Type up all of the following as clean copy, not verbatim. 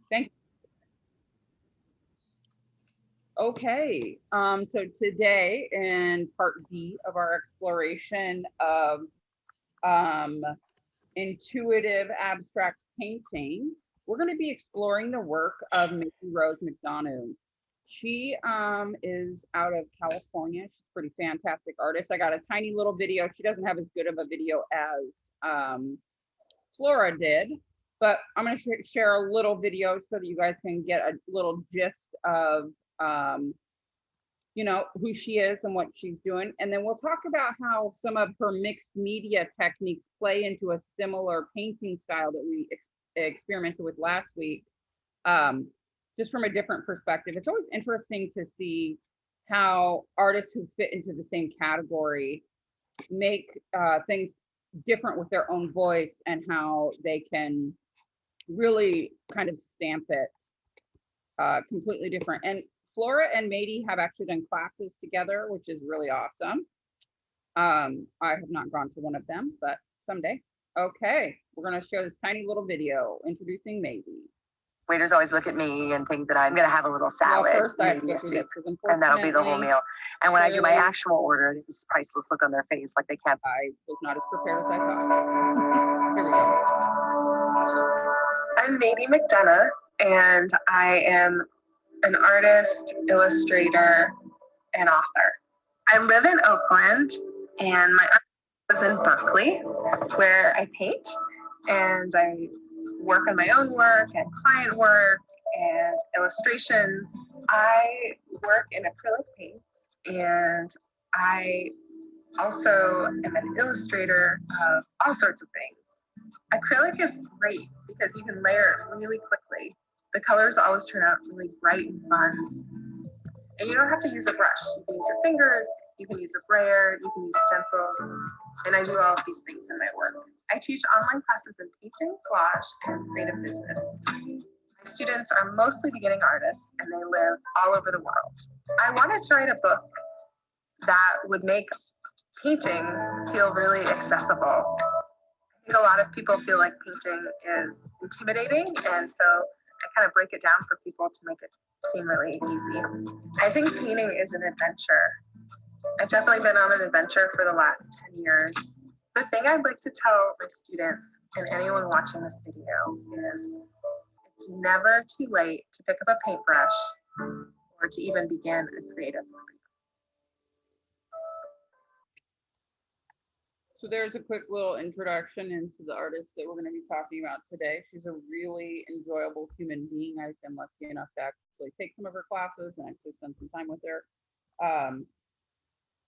Thank Okay, so today in part B of our exploration of um, intuitive abstract painting, we're going to be exploring the work of Mary Rose McDonogh. She is out of California. She's a pretty fantastic artist. I got a tiny little video. She doesn't have as good of a video as Flora did, but I'm going to share a little video so that you guys can get a little gist of you know, who she is and what she's doing. And then we'll talk about how some of her mixed media techniques play into a similar painting style that we experimented with last week, just from a different perspective. It's always interesting to see how artists who fit into the same category make things different with their own voice and how they can really kind of stamp it completely different. And Flora and Mady have actually done classes together, which is really awesome. I have not gone to one of them, but someday. Okay, we're gonna share this tiny little video introducing Mady. Waiters always look at me and think that I'm gonna have a little salad, well, first maybe a soup, and that'll be the whole meal. And when I do my actual order, this is priceless look on their face, like they can't. I was not as prepared as I thought. Here we go. I'm Mady McDonogh, and I am an artist, illustrator, and author. I live in Oakland, and my art was in Berkeley, where I paint, and I work on my own work and client work and illustrations. I work in acrylic paints, and I also am an illustrator of all sorts of things. Acrylic is great because you can layer it really quickly. The colors always turn out really bright and fun. And you don't have to use a brush. You can use your fingers, you can use a brayer, you can use stencils, and I do all of these things in my work. I teach online classes in painting, collage, and creative business. My students are mostly beginning artists, and they live all over the world. I wanted to write a book that would make painting feel really accessible. I think a lot of people feel like painting is intimidating, and so I kind of break it down for people to make it seem really easy. I think painting is an adventure. I've definitely been on an adventure for the last 10 years. The thing I'd like to tell my students and anyone watching this video is it's never too late to pick up a paintbrush or to even begin a creative career. So there's a quick little introduction into the artist that we're going to be talking about today. She's a really enjoyable human being. I've been lucky enough to actually take some of her classes and actually spend some time with her.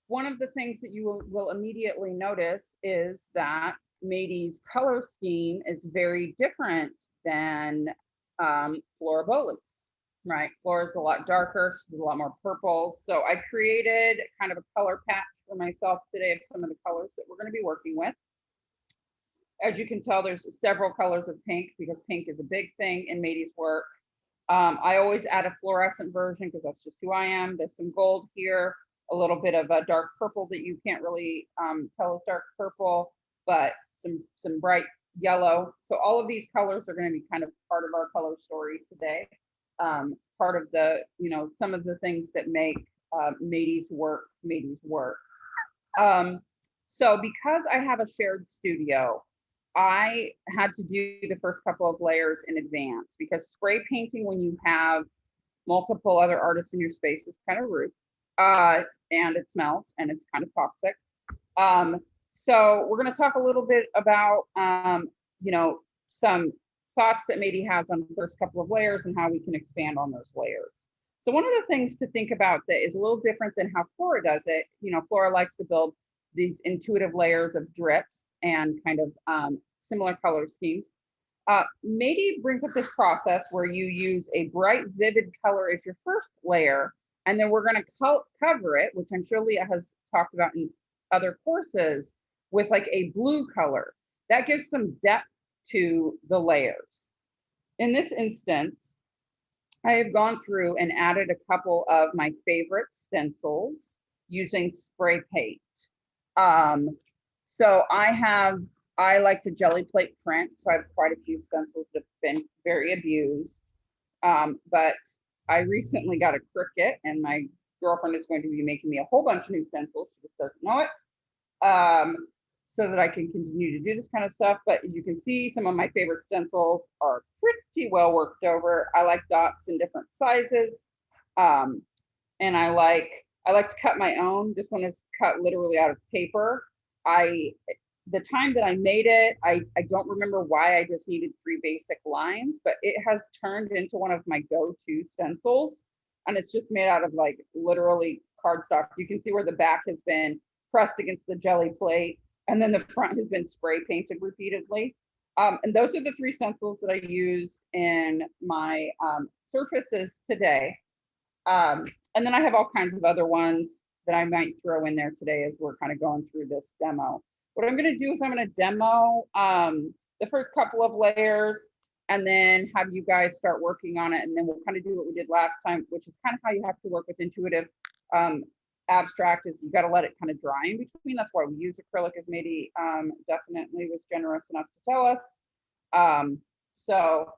One of the things that you will immediately notice is that Mady's color scheme is very different than Flora Bowley's, right? Flora's a lot darker, she's a lot more purple. So I created kind of a color patch for myself today of some of the colors that we're going to be working with. As you can tell, there's several colors of pink because pink is a big thing in Mady's work. I always add a fluorescent version because that's just who I am. There's some gold here, a little bit of a dark purple that you can't really tell is dark purple, but some bright yellow. So all of these colors are going to be kind of part of our color story today. Part of the, you know, some of the things that make Mady's work. So because I have a shared studio, I had to do the first couple of layers in advance because spray painting when you have multiple other artists in your space is kind of rude. And it smells and it's kind of toxic. So we're going to talk a little bit about, you know, some thoughts that Mady has on the first couple of layers and how we can expand on those layers. So one of the things to think about that is a little different than how Flora does it, you know, Flora likes to build these intuitive layers of drips and kind of similar color schemes. Mady brings up this process where you use a bright, vivid color as your first layer, and then we're going to cover it, which I'm sure Leah has talked about in other courses, with like a blue color. That gives some depth to the layers. In this instance, I have gone through and added a couple of my favorite stencils using spray paint. So I like to jelly plate print, so I have quite a few stencils that have been very abused. But I recently got a Cricut, and my girlfriend is going to be making me a whole bunch of new stencils. She just doesn't know it. So that I can continue to do this kind of stuff. But as you can see, some of my favorite stencils are pretty well worked over. I like dots in different sizes. And I like to cut my own. This one is cut literally out of paper. The time that I made it, I don't remember why. I just needed 3 basic lines, but it has turned into one of my go-to stencils. And it's just made out of like literally cardstock. You can see where the back has been pressed against the jelly plate, and then the front has been spray painted repeatedly. And those are the 3 stencils that I used in my surfaces today. And then I have all kinds of other ones that I might throw in there today as we're kind of going through this demo. What I'm going to do is I'm going to demo the first couple of layers and then have you guys start working on it. And then we'll kind of do what we did last time, which is kind of how you have to work with intuitive abstract, is you got to let it kind of dry in between. That's why we use acrylic, as Mady definitely was generous enough to tell us. So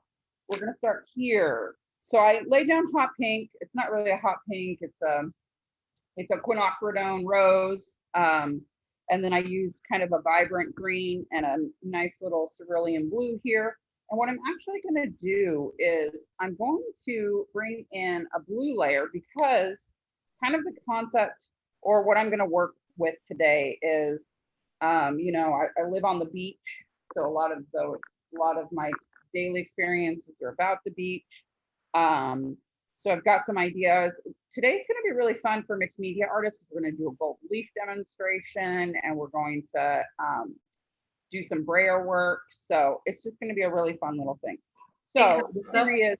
we're going to start here. So I laid down hot pink. It's not really a hot pink. It's a quinacridone rose. And then I used kind of a vibrant green and a nice little cerulean blue here. And what I'm actually going to do is I'm going to bring in a blue layer, because kind of the concept, or what I'm going to work with today is, you know, I live on the beach. So a lot of my daily experiences are about the beach. So I've got some ideas. Today's going to be really fun for mixed media artists. We're going to do a gold leaf demonstration, and we're going to do some braille work. So it's just going to be a really fun little thing. So the series,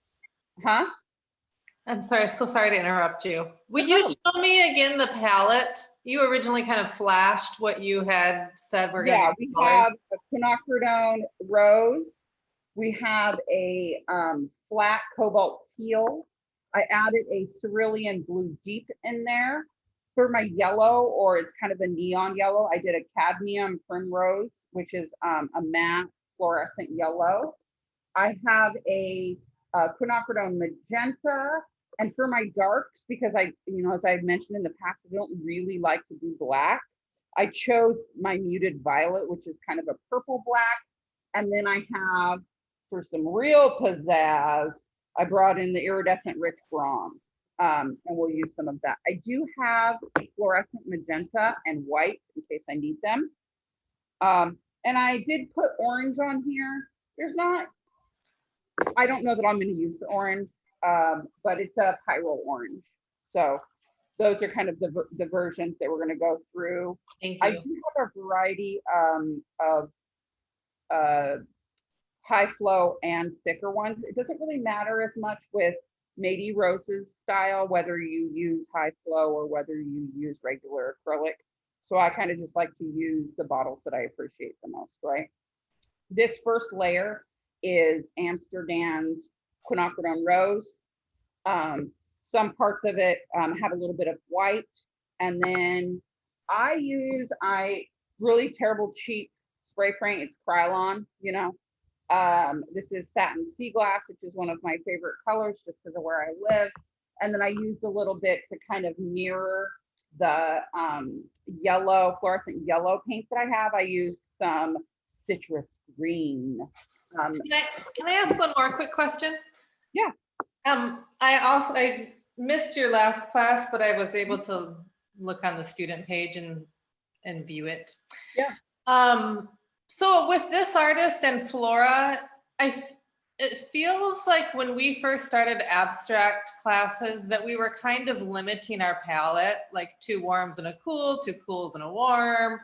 huh? I'm sorry, so sorry to interrupt you. Would you show me again the palette? You originally kind of flashed what you had said we're going to do. Yeah, we have a quinacridone rose. We have a flat cobalt teal. I added a cerulean blue deep in there. For my yellow, or it's kind of a neon yellow, I did a cadmium primrose, which is a matte fluorescent yellow. I have a quinacridone magenta. And for my darks, because as I've mentioned in the past, I don't really like to do black. I chose my muted violet, which is kind of a purple black. And then I have, for some real pizzazz, I brought in the iridescent rich bronze. And we'll use some of that. I do have fluorescent magenta and white in case I need them. And I did put orange on here. I don't know that I'm going to use the orange, but it's a pyro orange. So those are kind of the versions that we're going to go through. Thank you. I do have a variety of high flow and thicker ones. It doesn't really matter as much with Mady Rose's style, whether you use high flow or whether you use regular acrylic. So I kind of just like to use the bottles that I appreciate the most, right? This first layer is Amsterdam's quinacridone rose. Some parts of it have a little bit of white. And then I really terrible cheap spray paint. It's Krylon, you know. This is satin sea glass, which is one of my favorite colors just because of where I live. And then I used a little bit to kind of mirror the yellow, fluorescent yellow paint that I have. I used some citrus green. Can I ask one more quick question? Yeah. I missed your last class, but I was able to look on the student page and view it. Yeah. So with this artist and Flora, it feels like when we first started abstract classes that we were kind of limiting our palette, like 2 warms and a cool, 2 cools and a warm.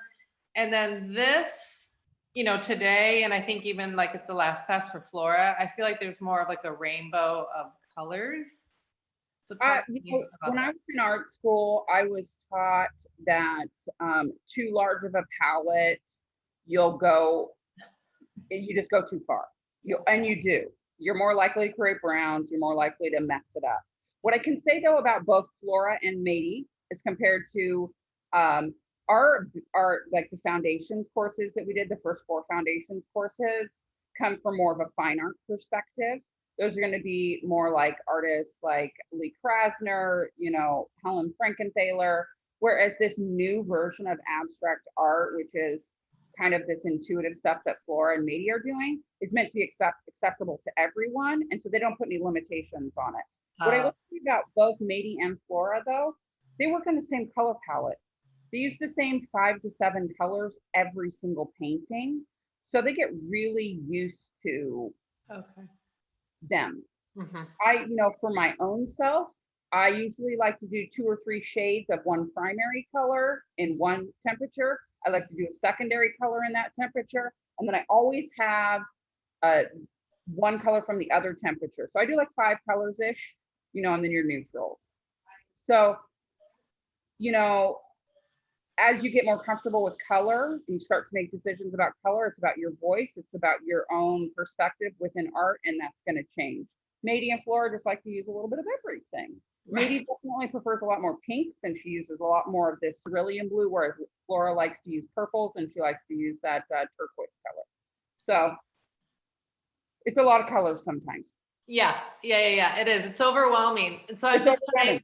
And then this, you know, today, and I think even like at the last class for Flora, I feel like there's more of like a rainbow of colors. So when I was in art school, I was taught that too large of a palette, you just go too far. You do. You're more likely to create browns. You're more likely to mess it up. What I can say though about both Flora and Mady is compared to our like the foundations courses that we did, the first 4 foundations courses come from more of a fine art perspective. those are going to be more like artists like Lee Krasner, you know, Helen Frankenthaler. Whereas this new version of abstract art, which is kind of this intuitive stuff that Flora and Mady are doing, is meant to be accessible to everyone. And so they don't put any limitations on it. What I love about both Mady and Flora, though, they work on the same color palette. They use the same 5 to 7 colors every single painting. So they get really used to them. You know, for my own self, I usually like to do 2 or 3 shades of one primary color in one temperature. I like to do a secondary color in that temperature. And then I always have one color from the other temperature. So I do like 5 colors-ish, you know, and then your neutrals. So, you know, as you get more comfortable with color, you start to make decisions about color. It's about your voice. It's about your own perspective within art, and that's going to change. Mady and Flora just like to use a little bit of everything. Mady definitely prefers a lot more pinks, and she uses a lot more of this cerulean blue, whereas Flora likes to use purples, and she likes to use that turquoise color. So it's a lot of colors sometimes. Yeah, it is. It's overwhelming. And so I'm just trying.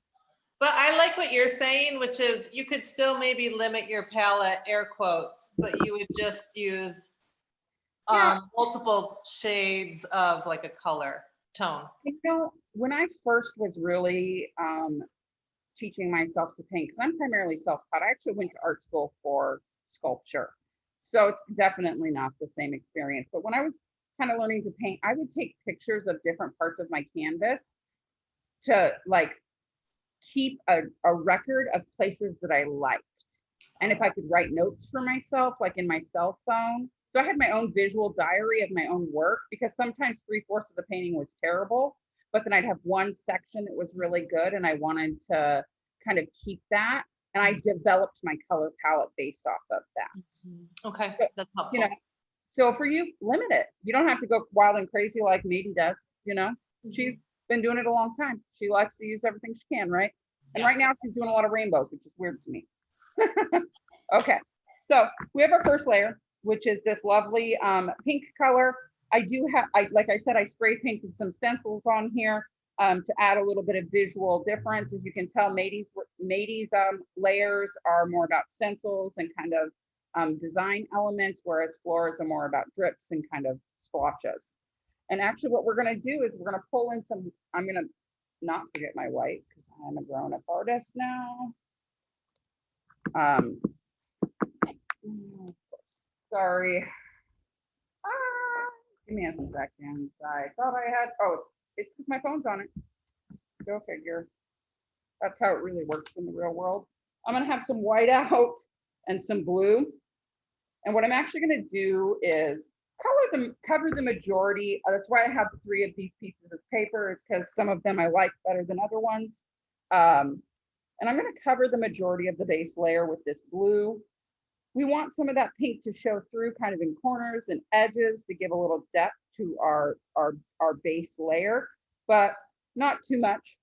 But I like what you're saying, which is you could still maybe limit your palette, air quotes, but you would just use multiple shades of like a color tone. You know, when I first was really teaching myself to paint, because I'm primarily self-taught, I actually went to art school for sculpture. So it's definitely not the same experience. But when I was kind of learning to paint, I would take pictures of different parts of my canvas to like keep a record of places that I liked. And if I could write notes for myself, like in my cell phone. So I had my own visual diary of my own work, because sometimes 3/4 of the painting was terrible, but then I'd have one section that was really good and I wanted to kind of keep that. And I developed my color palette based off of that. Okay, so, that's helpful. You know, so for you, limit it. You don't have to go wild and crazy like Mady does, you know. She's been doing it a long time. She likes to use everything she can, right? And right now she's doing a lot of rainbows, which is weird to me. Okay, so we have our first layer, which is this lovely pink color. I do have, like I said, I spray painted some stencils on here to add a little bit of visual difference. As you can tell, Mady's layers are more about stencils and kind of design elements, whereas Flora's are more about drips and kind of splotches. And actually what we're gonna do is we're gonna pull in some, I'm gonna not forget my white because I'm a grown-up artist now. Sorry. Give me a second. I thought I had, oh, it's because my phone's on it. Go figure. That's how it really works in the real world. I'm gonna have some white out and some blue. And what I'm actually gonna do is cover the majority. That's why I have 3 of these pieces of paper, is because some of them I like better than other ones. And I'm gonna cover the majority of the base layer with this blue. We want some of that pink to show through kind of in corners and edges to give a little depth to our base layer, but not too much.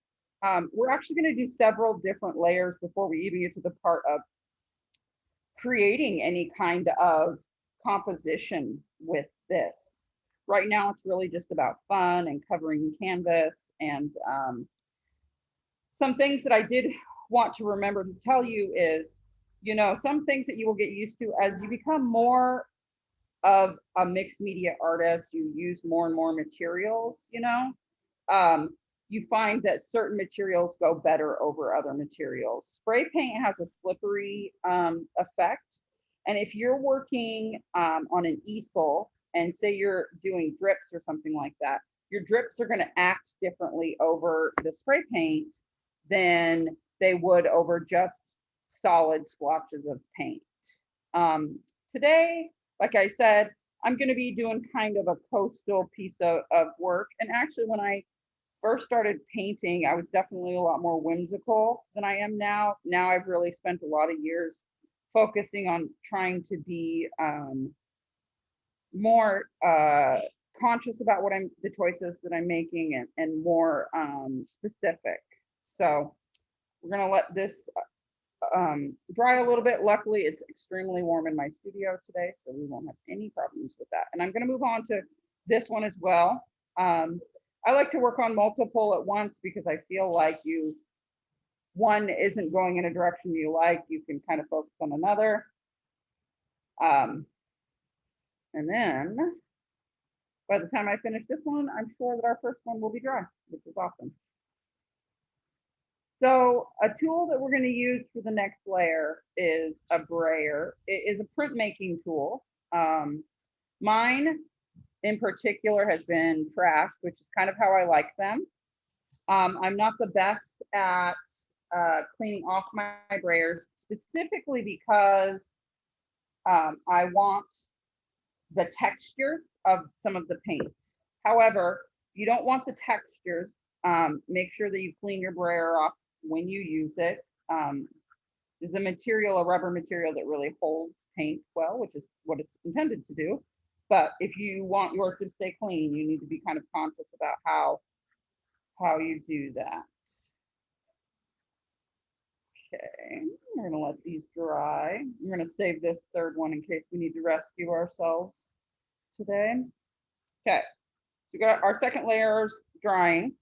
We're actually going to do several different layers before we even get to the part of creating any kind of composition with this. Right now, it's really just about fun and covering canvas. And some things that I did want to remember to tell you is, you know, some things that you will get used to as you become more of a mixed media artist, you use more and more materials, you know, you find that certain materials go better over other materials. Spray paint has a slippery effect. And if you're working on an easel and say you're doing drips or something like that, your drips are going to act differently over the spray paint than they would over just solid splotches of paint. Today, like I said, I'm going to be doing kind of a coastal piece of work. And actually, when I first started painting, I was definitely a lot more whimsical than I am now. Now I've really spent a lot of years focusing on trying to be more conscious about the choices that I'm making, and more specific. So we're going to let this dry a little bit. Luckily, it's extremely warm in my studio today, so we won't have any problems with that. And I'm going to move on to this one as well. I like to work on multiple at once because I feel like one isn't going in a direction you like, you can kind of focus on another. And then by the time I finish this one, I'm sure that our first one will be dry, which is awesome. So a tool that we're going to use for the next layer is a brayer. It is a printmaking tool. Mine in particular has been trashed, which is kind of how I like them. I'm not the best at cleaning off my brayers, specifically because I want the textures of some of the paints. However, you don't want the textures. Make sure that you clean your brayer off when you use it. There's a rubber material that really holds paint well, which is what it's intended to do. But if you want yours to stay clean, you need to be kind of conscious about how you do that. Okay, we're gonna let these dry. We're gonna save this third one in case we need to rescue ourselves today. Okay, so we got our second layers drying.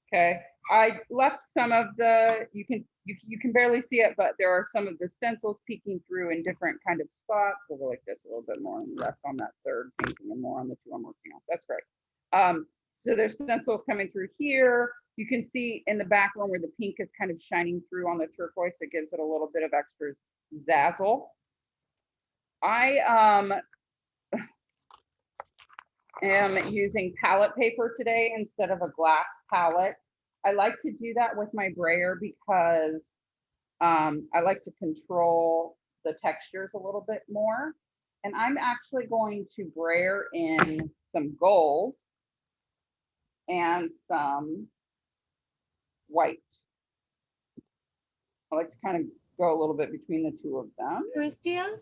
Okay, I left some of the, you can barely see it, but there are some of the stencils peeking through in different kind of spots. We'll go like this a little bit more and less on that third painting and more on the two I'm working on. That's great. So there's stencils coming through here. You can see in the background where the pink is kind of shining through on the turquoise. It gives it a little bit of extra zazzle. I am using palette paper today instead of a glass palette. I like to do that with my brayer because I like to control the textures a little bit more. And I'm actually going to brayer in some gold and some white. I like to kind of go a little bit between the two of them. Christia,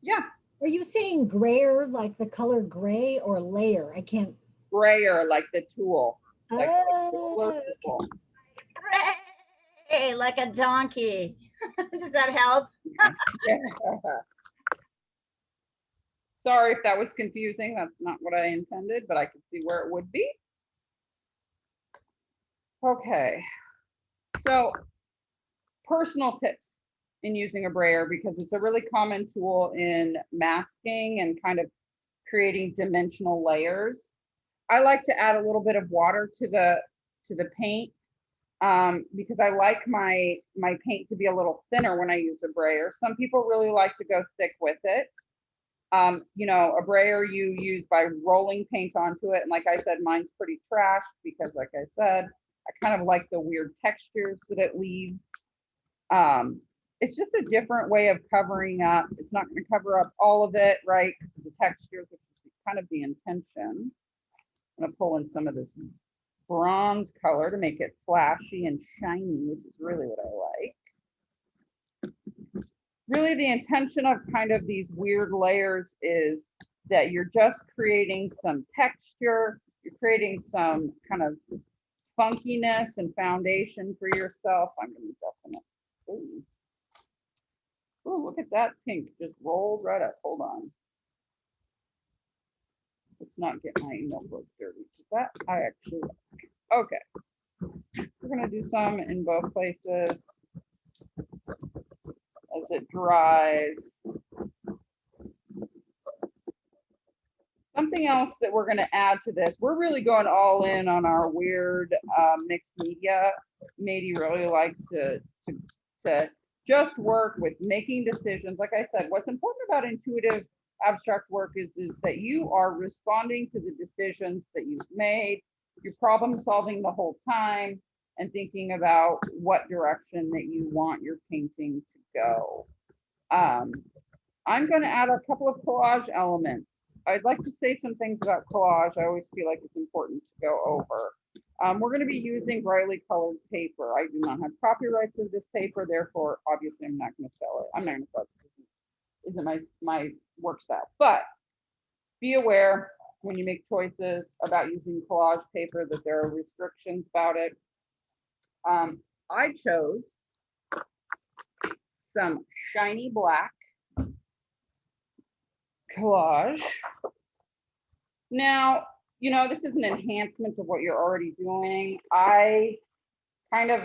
Yeah, are you saying grayer like the color gray or layer? I can't. brayer like the tool. Like Oh, tool. Hooray, like a donkey. Does that help? Yeah. Sorry if that was confusing. That's not what I intended, but I could see where it would be. Okay, so personal tips in using a brayer, because it's a really common tool in masking and kind of creating dimensional layers. I like to add a little bit of water to the paint because I like my paint to be a little thinner when I use a brayer. Some people really like to go thick with it. You know, a brayer you use by rolling paint onto it. And like I said, mine's pretty trashed because like I said, I kind of like the weird textures that it leaves. It's just a different way of covering up. It's not going to cover up all of it, right? Because of the textures, which is kind of the intention. I'm going to pull in some of this bronze color to make it flashy and shiny, which is really what I like. Really, the intention of kind of these weird layers is that you're just creating some texture, you're creating some kind of funkiness and foundation for yourself. I'm going to definitely. Ooh, look at that pink just rolled right up. Hold on. Let's not get my notebook dirty. Is that I actually like. Okay. We're going to do some in both places as it dries. Something else that we're going to add to this, we're really going all in on our weird mixed media. Mady really likes to just work with making decisions. Like I said, what's important about intuitive abstract work is that you are responding to the decisions that you've made. You're problem solving the whole time and thinking about what direction that you want your painting to go. I'm going to add a couple of collage elements. I'd like to say some things about collage. I always feel like it's important to go over. We're going to be using brightly colored paper. I do not have copyrights of this paper, therefore, obviously, I'm not going to sell it. I'm not going to sell it because it isn't my work style. But be aware when you make choices about using collage paper that there are restrictions about it. I chose some shiny black collage. Now, you know, this is an enhancement of what you're already doing. I kind of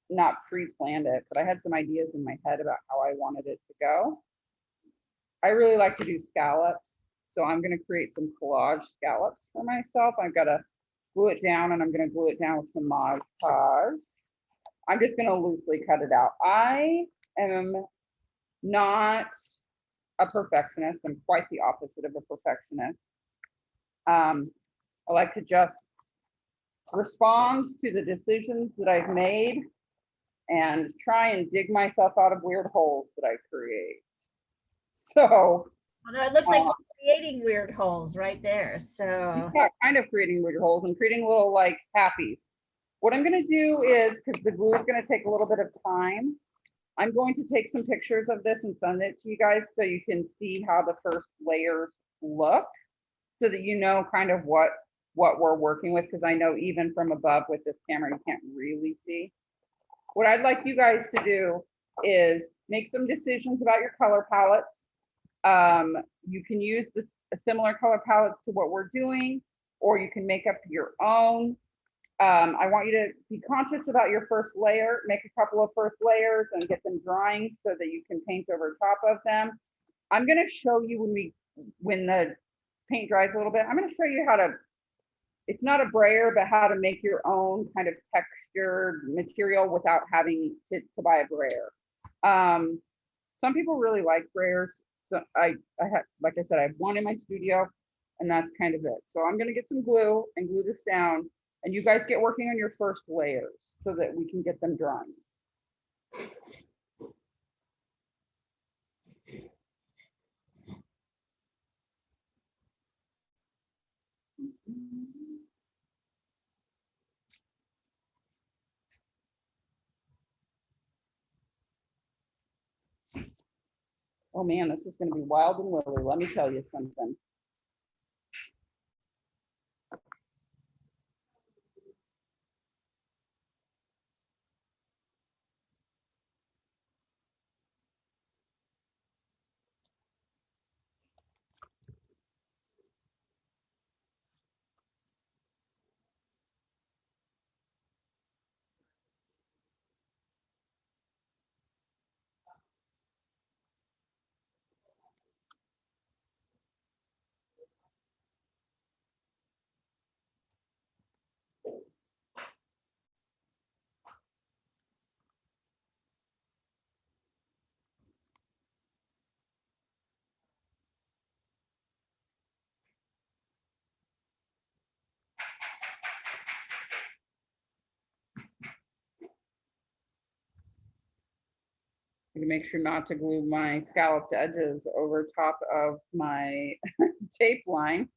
not pre-planned it, but I had some ideas in my head about how I wanted it to go. I really like to do scallops, so I'm going to create some collage scallops for myself. I've got to glue it down, and I'm going to glue it down with some Mod Podge. I'm just going to loosely cut it out. I am not a perfectionist. I'm quite the opposite of a perfectionist. I like to just respond to the decisions that I've made and try and dig myself out of weird holes that I create. So Although it looks like you're creating weird holes right there. So yeah, kind of creating weird holes and creating little like happies. What I'm going to do is, because the glue is going to take a little bit of time, I'm going to take some pictures of this and send it to you guys so you can see how the first layers look, so that you know kind of what we're working with, because I know even from above with this camera, you can't really see. What I'd like you guys to do is make some decisions about your color palettes. You can use this similar color palettes to what we're doing, or you can make up your own. I want you to be conscious about your first layer, make a couple of first layers and get them drying so that you can paint over top of them. I'm going to show you when the paint dries a little bit, I'm going to show you how to, it's not a brayer, but how to make your own kind of textured material without having to buy a brayer. Some people really like brayers. So I have, like I said, I have one in my studio, and that's kind of it. So I'm going to get some glue and glue this down, and you guys get working on your first layers so that we can get them drying. Oh man, this is going to be wild and woolly. Let me tell you something. I'm gonna make sure not to glue my scalloped edges over top of my tape line.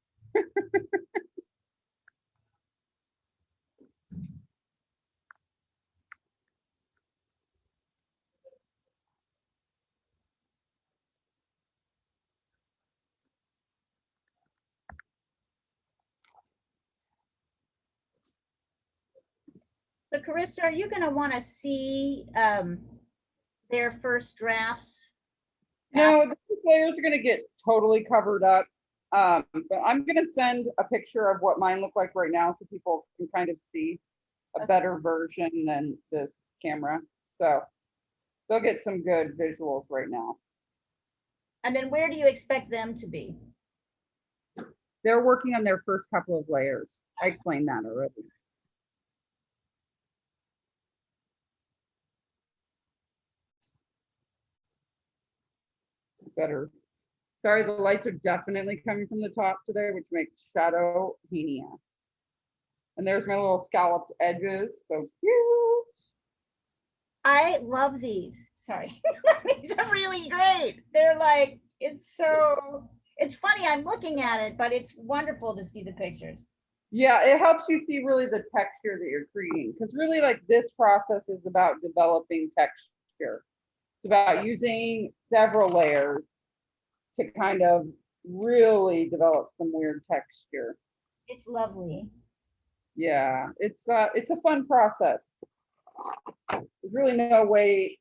So Carissa, are you going to want to see their first drafts? No, these layers are gonna get totally covered up. But I'm gonna send a picture of what mine look like right now so people can kind of see a better version than this camera. So they'll get some good visuals right now. And then where do you expect them to be? They're working on their first couple of layers. I explained that already. Better. Sorry, the lights are definitely coming from the top today, which makes shadow mania. And there's my little scalloped edges. So cute. I love these. Sorry. These are really great. They're like, it's funny. I'm looking at it, but it's wonderful to see the pictures. Yeah, it helps you see really the texture that you're creating, because really like this process is about developing texture. It's about using several layers to kind of really develop some weird texture. It's lovely. Yeah, it's a fun process. There's really no way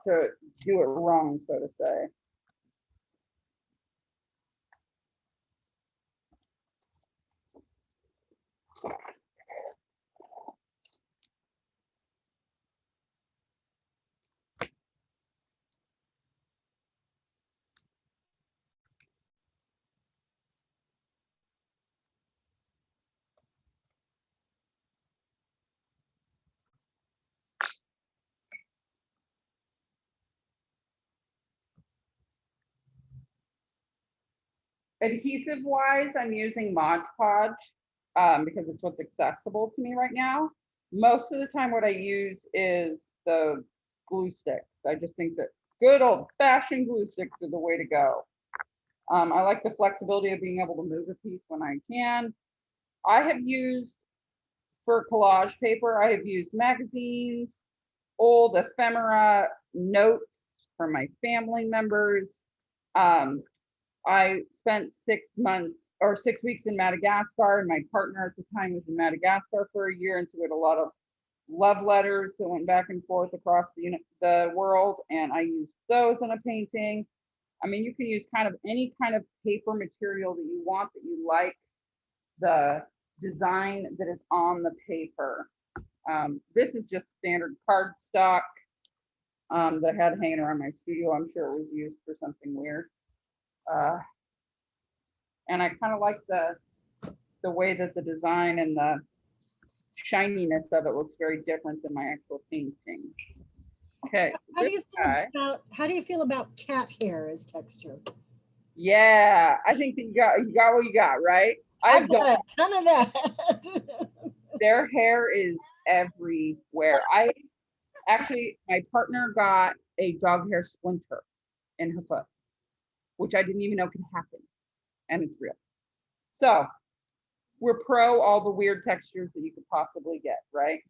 to do it wrong, so to say. Adhesive wise, I'm using Mod Podge because it's what's accessible to me right now. Most of the time what I use is the glue sticks. I just think that good old fashioned glue sticks are the way to go. I like the flexibility of being able to move a piece when I can. I have used, for collage paper, I have used magazines, old ephemera, notes from my family members. I spent 6 weeks in Madagascar, and my partner at the time was in Madagascar for a year, and so we had a lot of love letters that went back and forth across the world, and I used those in a painting. I mean, you can use kind of any kind of paper material that you want, that you like the design that is on the paper. This is just standard cardstock that I had hanging around my studio. I'm sure it was used for something weird. And I kind of like the way that the design and the shininess of it looks very different than my actual painting. Okay. How do you feel about cat hair as texture? Yeah, I think that you got what you got, right? I've got a ton of that. Their hair is everywhere. My partner got a dog hair splinter in her foot, which I didn't even know could happen. And it's real. So we're pro all the weird textures that you could possibly get, right?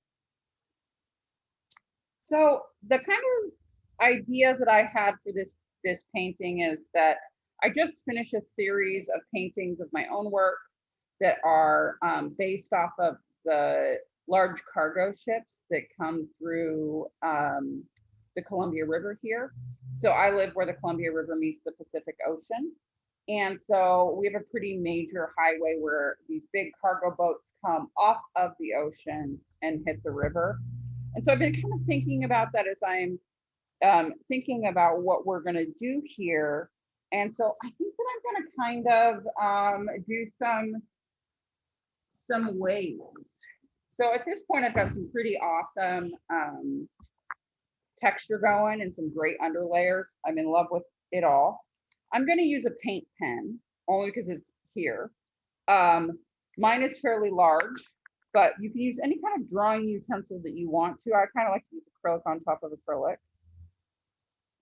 So the kind of idea that I had for this painting is that I just finished a series of paintings of my own work that are based off of the large cargo ships that come through the Columbia River here. So I live where the Columbia River meets the Pacific Ocean. And so we have a pretty major highway where these big cargo boats come off of the ocean and hit the river. And so I've been kind of thinking about that as I'm thinking about what we're going to do here. And so I think that I'm going to kind of do some waves. So at this point, I've got some pretty awesome texture going and some great underlayers. I'm in love with it all. I'm going to use a paint pen only because it's here. Mine is fairly large, but you can use any kind of drawing utensil that you want to. I kind of like to use acrylic on top of acrylic.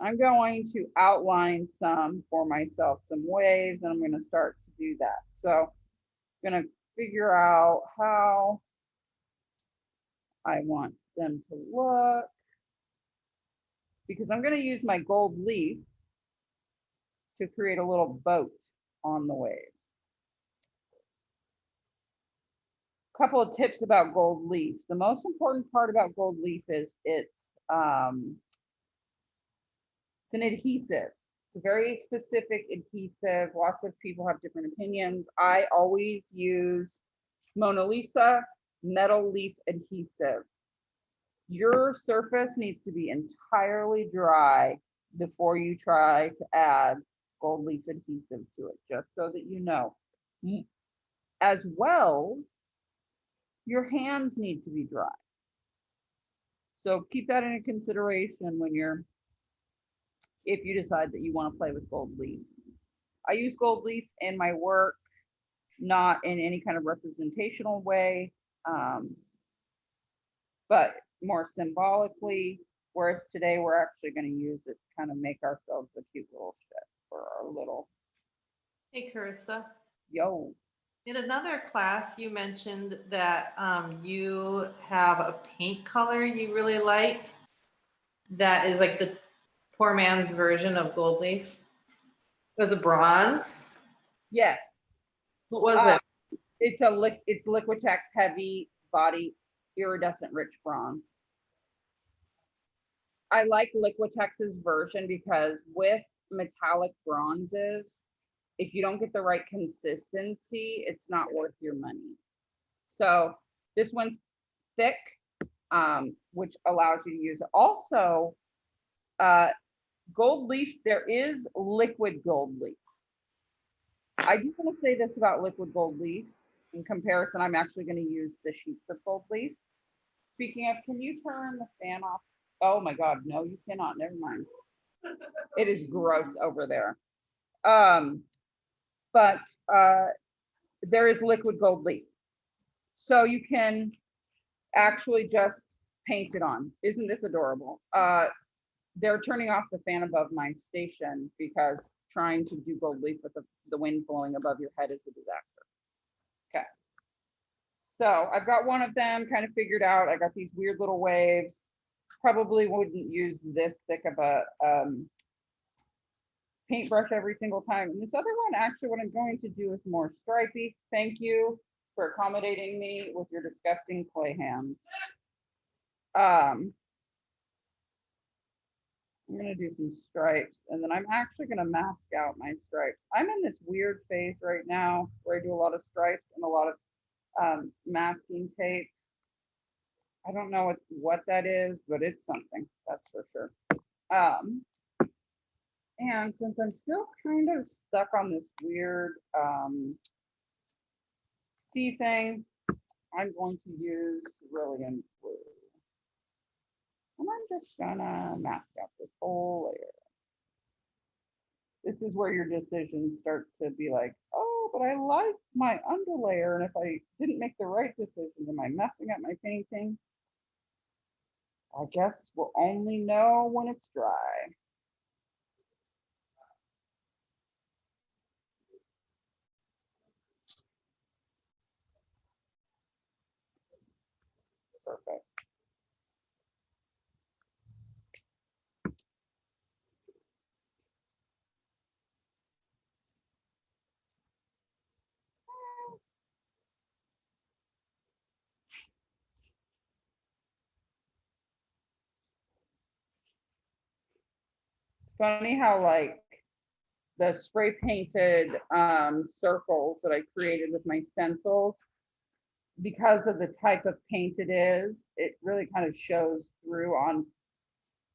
I'm going to outline some for myself, some waves, and I'm going to start to do that. So I'm going to figure out how I want them to look, because I'm going to use my gold leaf to create a little boat on the waves. Couple of tips about gold leaf. The most important part about gold leaf is it's an adhesive. It's a very specific adhesive. Lots of people have different opinions. I always use Mona Lisa metal leaf adhesive. Your surface needs to be entirely dry before you try to add gold leaf adhesive to it, just so that you know. As well, your hands need to be dry. So keep that into consideration when if you decide that you want to play with gold leaf. I use gold leaf in my work, not in any kind of representational way, but more symbolically, whereas today we're actually going to use it to kind of make ourselves a cute little ship for our little. Hey, Carissa. Yo. In another class, you mentioned that you have a paint color you really like that is like the poor man's version of gold leaf. It was a bronze? Yes. What was it? It's Liquitex heavy body iridescent rich bronze. I like Liquitex's version because with metallic bronzes, if you don't get the right consistency, it's not worth your money. So this one's thick, which allows you to use it. Also, gold leaf, there is liquid gold leaf. I do want to say this about liquid gold leaf. In comparison, I'm actually going to use the sheets of gold leaf. Speaking of, can you turn the fan off? Oh my God, no, you cannot. Never mind. It is gross over there. but there is liquid gold leaf. So you can actually just paint it on. Isn't this adorable? They're turning off the fan above my station because trying to do gold leaf with the wind blowing above your head is a disaster. Okay. So I've got one of them kind of figured out. I got these weird little waves. Probably wouldn't use this thick of a paintbrush every single time. And this other one, actually, what I'm going to do is more stripey. Thank you for accommodating me with your disgusting clay hands. I'm gonna do some stripes, and then I'm actually gonna mask out my stripes. I'm in this weird phase right now where I do a lot of stripes and a lot of masking tape. I don't know what that is, but it's something, that's for sure. And since I'm still kind of stuck on this weird sea thing, I'm going to use Cerulean Blue. And I'm just gonna mask out this whole layer. This is where your decisions start to be like, oh, but I like my underlayer. And if I didn't make the right decision, am I messing up my painting? I guess we'll only know when it's dry. Perfect. It's funny how like the spray painted circles that I created with my stencils, because of the type of paint it is, it really kind of shows through on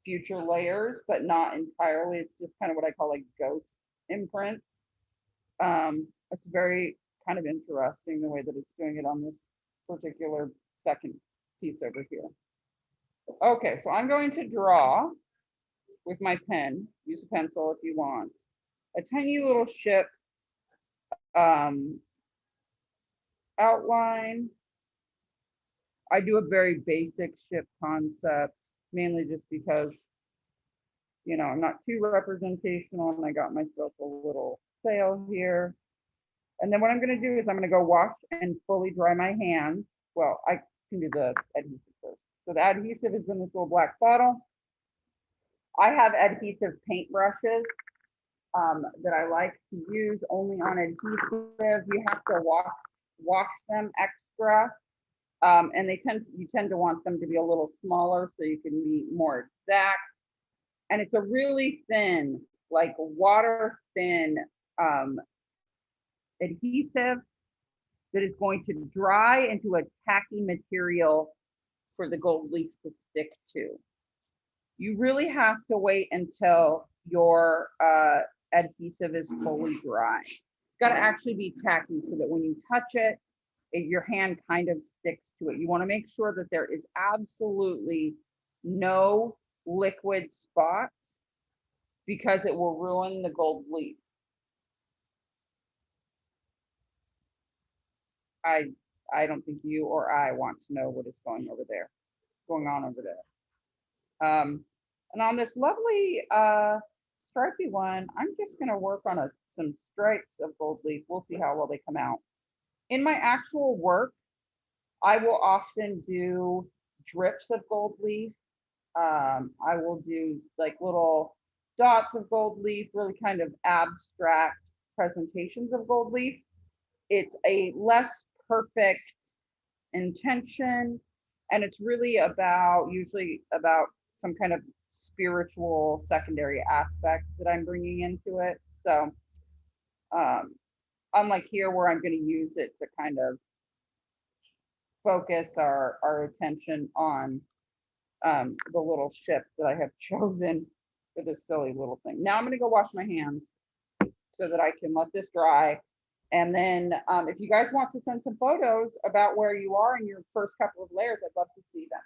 future layers, but not entirely. It's just kind of what I call like ghost imprints. It's very kind of interesting the way that it's doing it on this particular second piece over here. Okay, so I'm going to draw with my pen, use a pencil if you want, a tiny little ship outline. I do a very basic ship concept, mainly just because, you know, I'm not too representational and I got myself a little sail here. And then what I'm going to do is I'm going to go wash and fully dry my hands. Well, I can do the adhesive first. So the adhesive is in this little black bottle. I have adhesive paint brushes that I like to use only on adhesive. You have to wash them extra. And you tend to want them to be a little smaller so you can be more exact. And it's a really thin, like water thin adhesive that is going to dry into a tacky material for the gold leaf to stick to. You really have to wait until your adhesive is fully dry. It's got to actually be tacky so that when you touch it, your hand kind of sticks to it. You want to make sure that there is absolutely no liquid spots because it will ruin the gold leaf. I don't think you or I want to know what is going on over there. And on this lovely stripy one, I'm just going to work on some stripes of gold leaf. We'll see how well they come out. In my actual work, I will often do drips of gold leaf. I will do like little dots of gold leaf, really kind of abstract presentations of gold leaf. It's a less perfect intention, and it's really usually about some kind of spiritual secondary aspect that I'm bringing into it. So unlike here where I'm going to use it to kind of focus our attention on the little ship that I have chosen for this silly little thing. Now I'm going to go wash my hands so that I can let this dry. And then if you guys want to send some photos about where you are in your first couple of layers, I'd love to see them.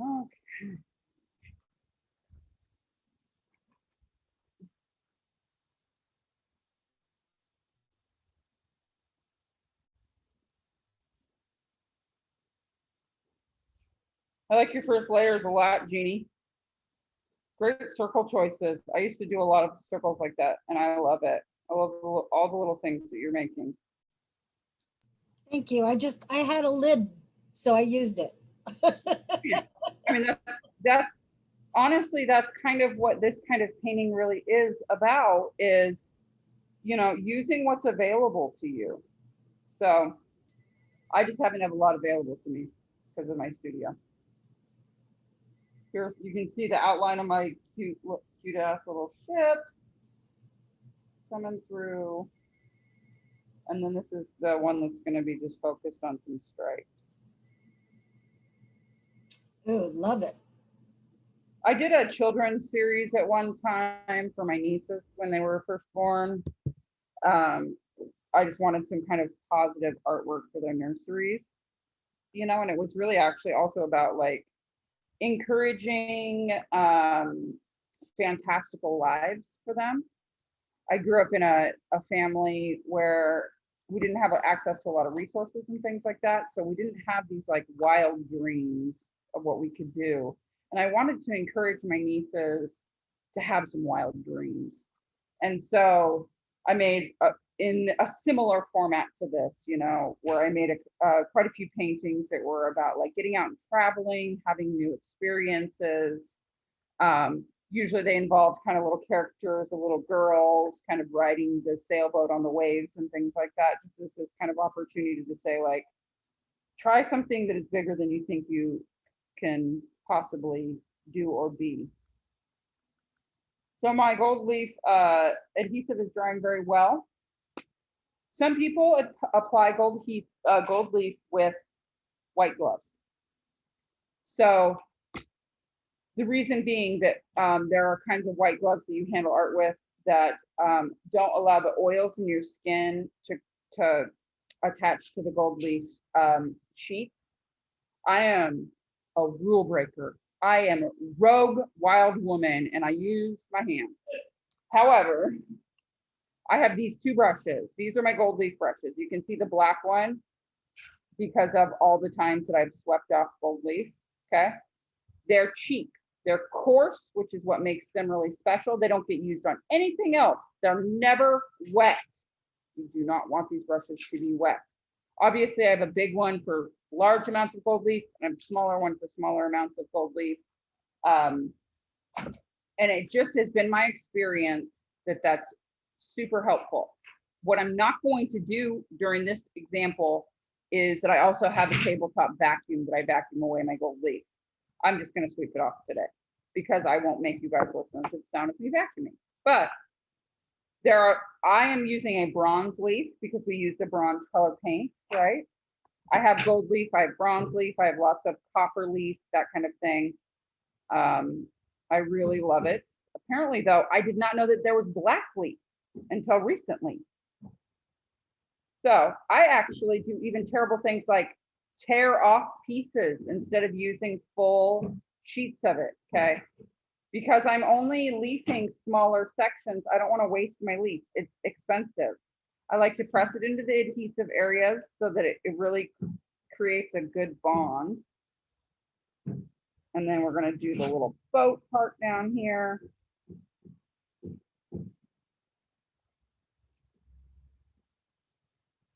Okay. I like your first layers a lot, Jeannie. Great circle choices. I used to do a lot of circles like that, and I love it. I love all the little things that you're making. Thank you. I had a lid, so I used it. I mean, that's honestly, that's kind of what this kind of painting really is about, is, you know, using what's available to you. So I just haven't have a lot available to me because of my studio. Here you can see the outline of my cute ass little ship coming through. And then this is the one that's going to be just focused on some stripes. Ooh, love it. I did a children's series at one time for my nieces when they were first born. I just wanted some kind of positive artwork for their nurseries, you know, and it was really actually also about like encouraging fantastical lives for them. I grew up in a family where we didn't have access to a lot of resources and things like that. So we didn't have these like wild dreams of what we could do. And I wanted to encourage my nieces to have some wild dreams. And so I made in a similar format to this, you know, where I made quite a few paintings that were about like getting out and traveling, having new experiences. Usually they involved kind of little characters, the little girls kind of riding the sailboat on the waves and things like that. Just as this kind of opportunity to say like, try something that is bigger than you think you can possibly do or be. So my gold leaf adhesive is drying very well. Some people apply gold leaf with white gloves. So the reason being that there are kinds of white gloves that you handle art with that don't allow the oils in your skin to attach to the gold leaf sheets. I am a rule breaker. I am a rogue wild woman and I use my hands. However, I have these two brushes. These are my gold leaf brushes. You can see the black one because of all the times that I've swept off gold leaf, okay? They're cheap. They're coarse, which is what makes them really special. They don't get used on anything else. They're never wet. You do not want these brushes to be wet. Obviously, I have a big one for large amounts of gold leaf and a smaller one for smaller amounts of gold leaf. And it just has been my experience that that's super helpful. What I'm not going to do during this example is that I also have a tabletop vacuum that I vacuum away my gold leaf. I'm just going to sweep it off today because I won't make you guys listen to the sound of me vacuuming. But I am using a bronze leaf because we used a bronze color paint, right? I have gold leaf, I have bronze leaf, I have lots of copper leaf, that kind of thing. I really love it. Apparently though, I did not know that there was black leaf until recently. So I actually do even terrible things like tear off pieces instead of using full sheets of it, okay? Because I'm only leafing smaller sections, I don't want to waste my leaf. It's expensive. I like to press it into the adhesive areas so that it really creates a good bond. And then we're going to do the little boat part down here.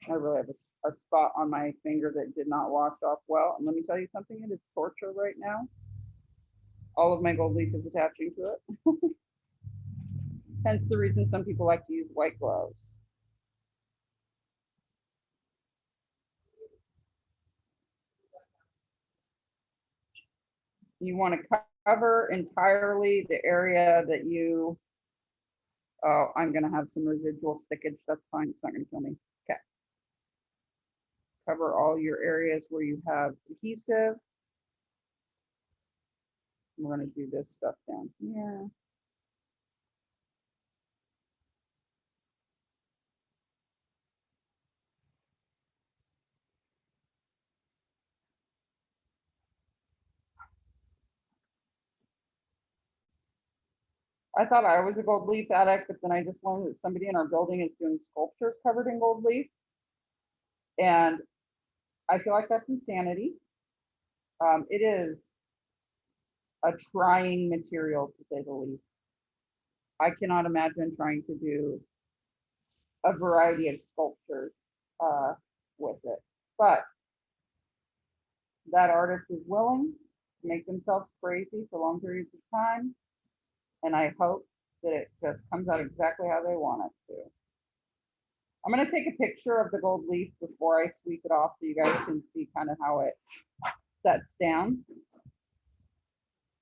I really have a spot on my finger that did not wash off well. And let me tell you something, it is torture right now. All of my gold leaf is attaching to it. Hence the reason some people like to use white gloves. You want to cover entirely the area that you, oh, I'm going to have some residual stickage. That's fine. It's not going to kill me. Okay. Cover all your areas where you have adhesive. We're going to do this stuff down here. I thought I was a gold leaf addict, but then I just learned that somebody in our building is doing sculptures covered in gold leaf. And I feel like that's insanity. It is a trying material, to say the least. I cannot imagine trying to do a variety of sculptures with it. But that artist is willing to make themselves crazy for long periods of time. And I hope that it just comes out exactly how they want it to. I'm going to take a picture of the gold leaf before I sweep it off so you guys can see kind of how it sets down.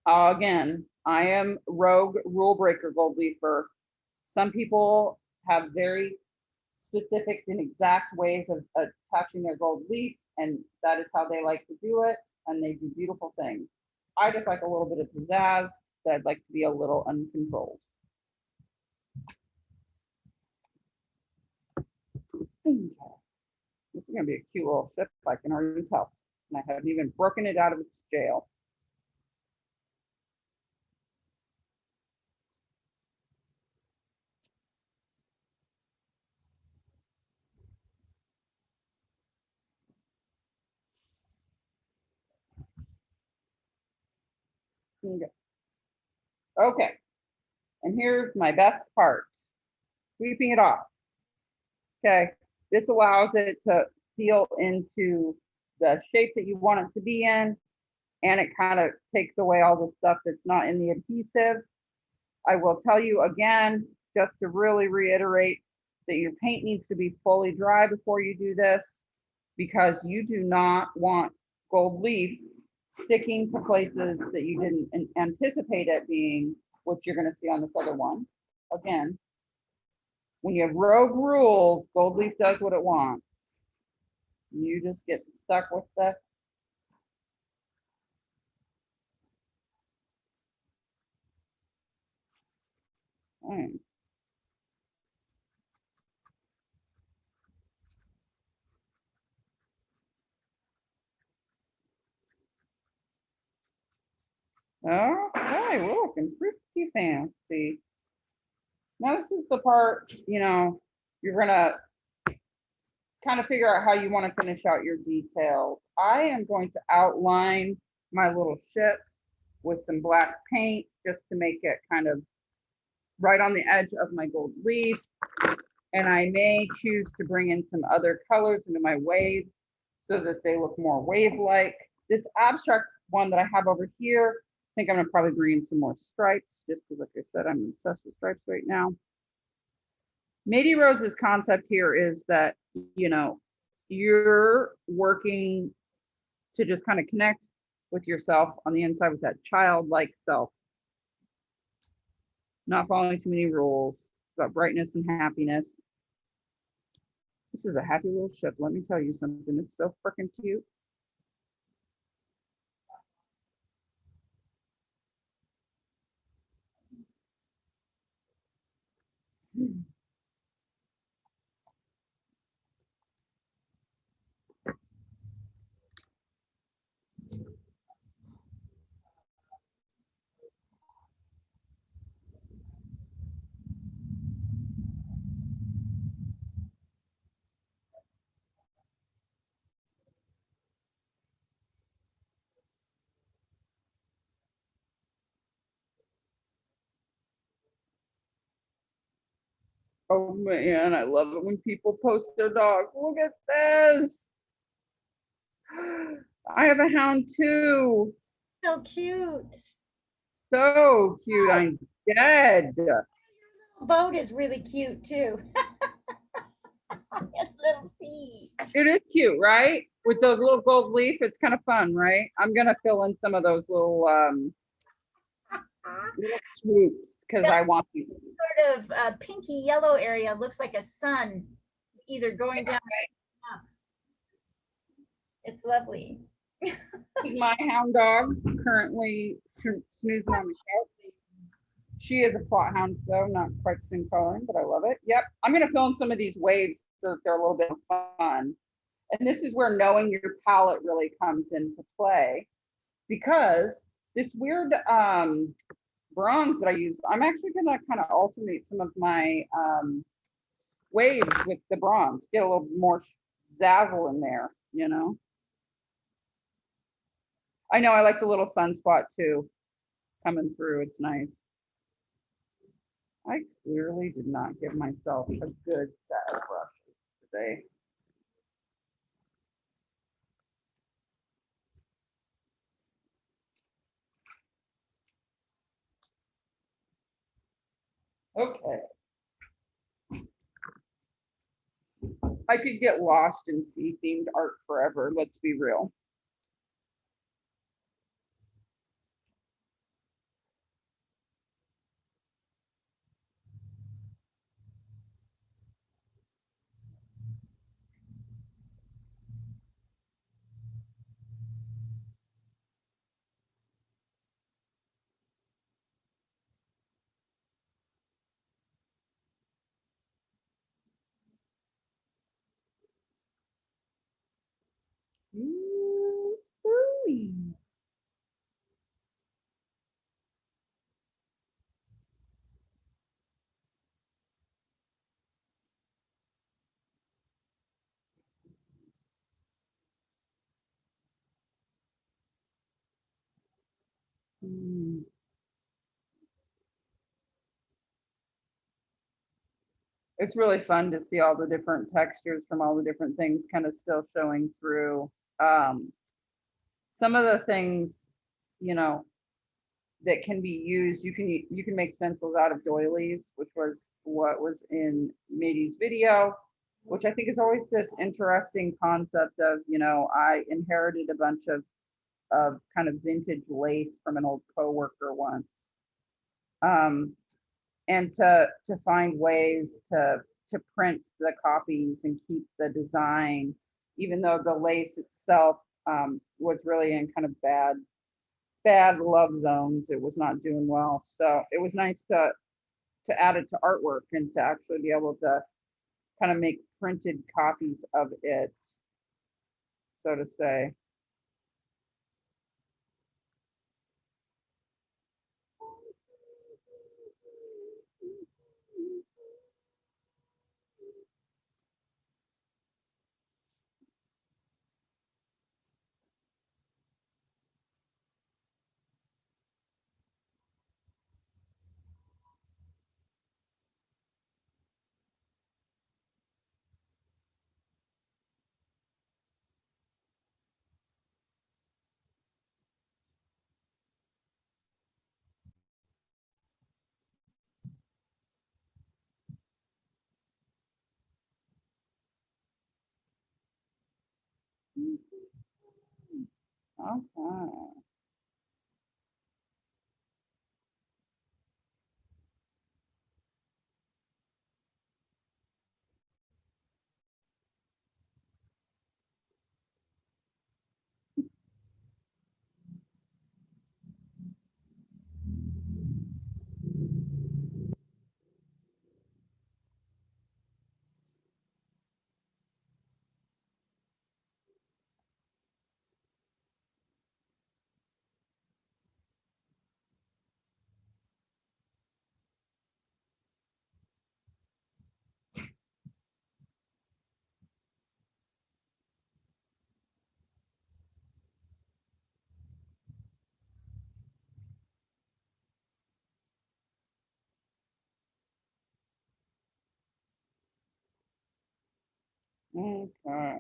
Again, I am rogue rule breaker gold leafer. Some people have very specific and exact ways of attaching their gold leaf, and that is how they like to do it, and they do beautiful things. I just like a little bit of pizzazz, that I'd like to be a little uncontrolled. Okay. This is going to be a cute little ship, I can already tell. And I haven't even broken it out of its jail. Okay, and here's my best part, sweeping it off. Okay, this allows it to seal into the shape that you want it to be in, and it kind of takes away all the stuff that's not in the adhesive. I will tell you again, just to really reiterate, that your paint needs to be fully dry before you do this, because you do not want gold leaf sticking to places that you didn't anticipate it being, which you're going to see on this other one. Again, when you have rogue rules, gold leaf does what it wants. You just get stuck with the thing. Okay, we're looking pretty fancy. Now this is the part, you know, you're gonna kind of figure out how you want to finish out your details. I am going to outline my little ship with some black paint just to make it kind of right on the edge of my gold leaf. And I may choose to bring in some other colors into my waves so that they look more wave-like. This abstract one that I have over here, I think I'm gonna probably bring in some more stripes, just because, like I said, I'm obsessed with stripes right now. Mady Rose's concept here is that, you know, you're working to just kind of connect with yourself on the inside with that childlike self. Not following too many rules, about brightness and happiness. This is a happy little ship. Let me tell you something. It's so freaking cute. Oh man, I love it when people post their dogs. Look at this. I have a hound too. So cute. So cute. I'm dead. Boat is really cute too. It's little sea. It is cute, right? with those little gold leaf. It's kind of fun, right? I'm gonna fill in some of those little little swoops because I want to. Sort of pinky yellow area looks like a sun, either going down or up. It's lovely. This is my hound dog currently snoozing on the couch. She is a plot hound, though, not quite the same coloring, but I love it. Yep, I'm gonna fill in some of these waves so that they're a little bit fun. And this is where knowing your palette really comes into play, because this weird bronze that I use, I'm actually gonna kind of alternate some of my waves with the bronze, get a little more zazzle in there, you know? I know, I like the little sunspot too, coming through, it's nice. I clearly did not give myself a good set of brushes today. Okay. I could get lost in sea themed art forever, let's be real. Ooh. Mm. It's really fun to see all the different textures from all the different things kind of still showing through. Some of the things, you know, that can be used, you can make stencils out of doilies, which was what was in Matey's video, which I think is always this interesting concept of, you know, I inherited a bunch of kind of vintage lace from an old coworker once. And to find ways to print the copies and keep the design, even though the lace itself was really in kind of bad love zones. It was not doing well. So it was nice to add it to artwork and to actually be able to kind of make printed copies of it, so to say. Okay. Okay.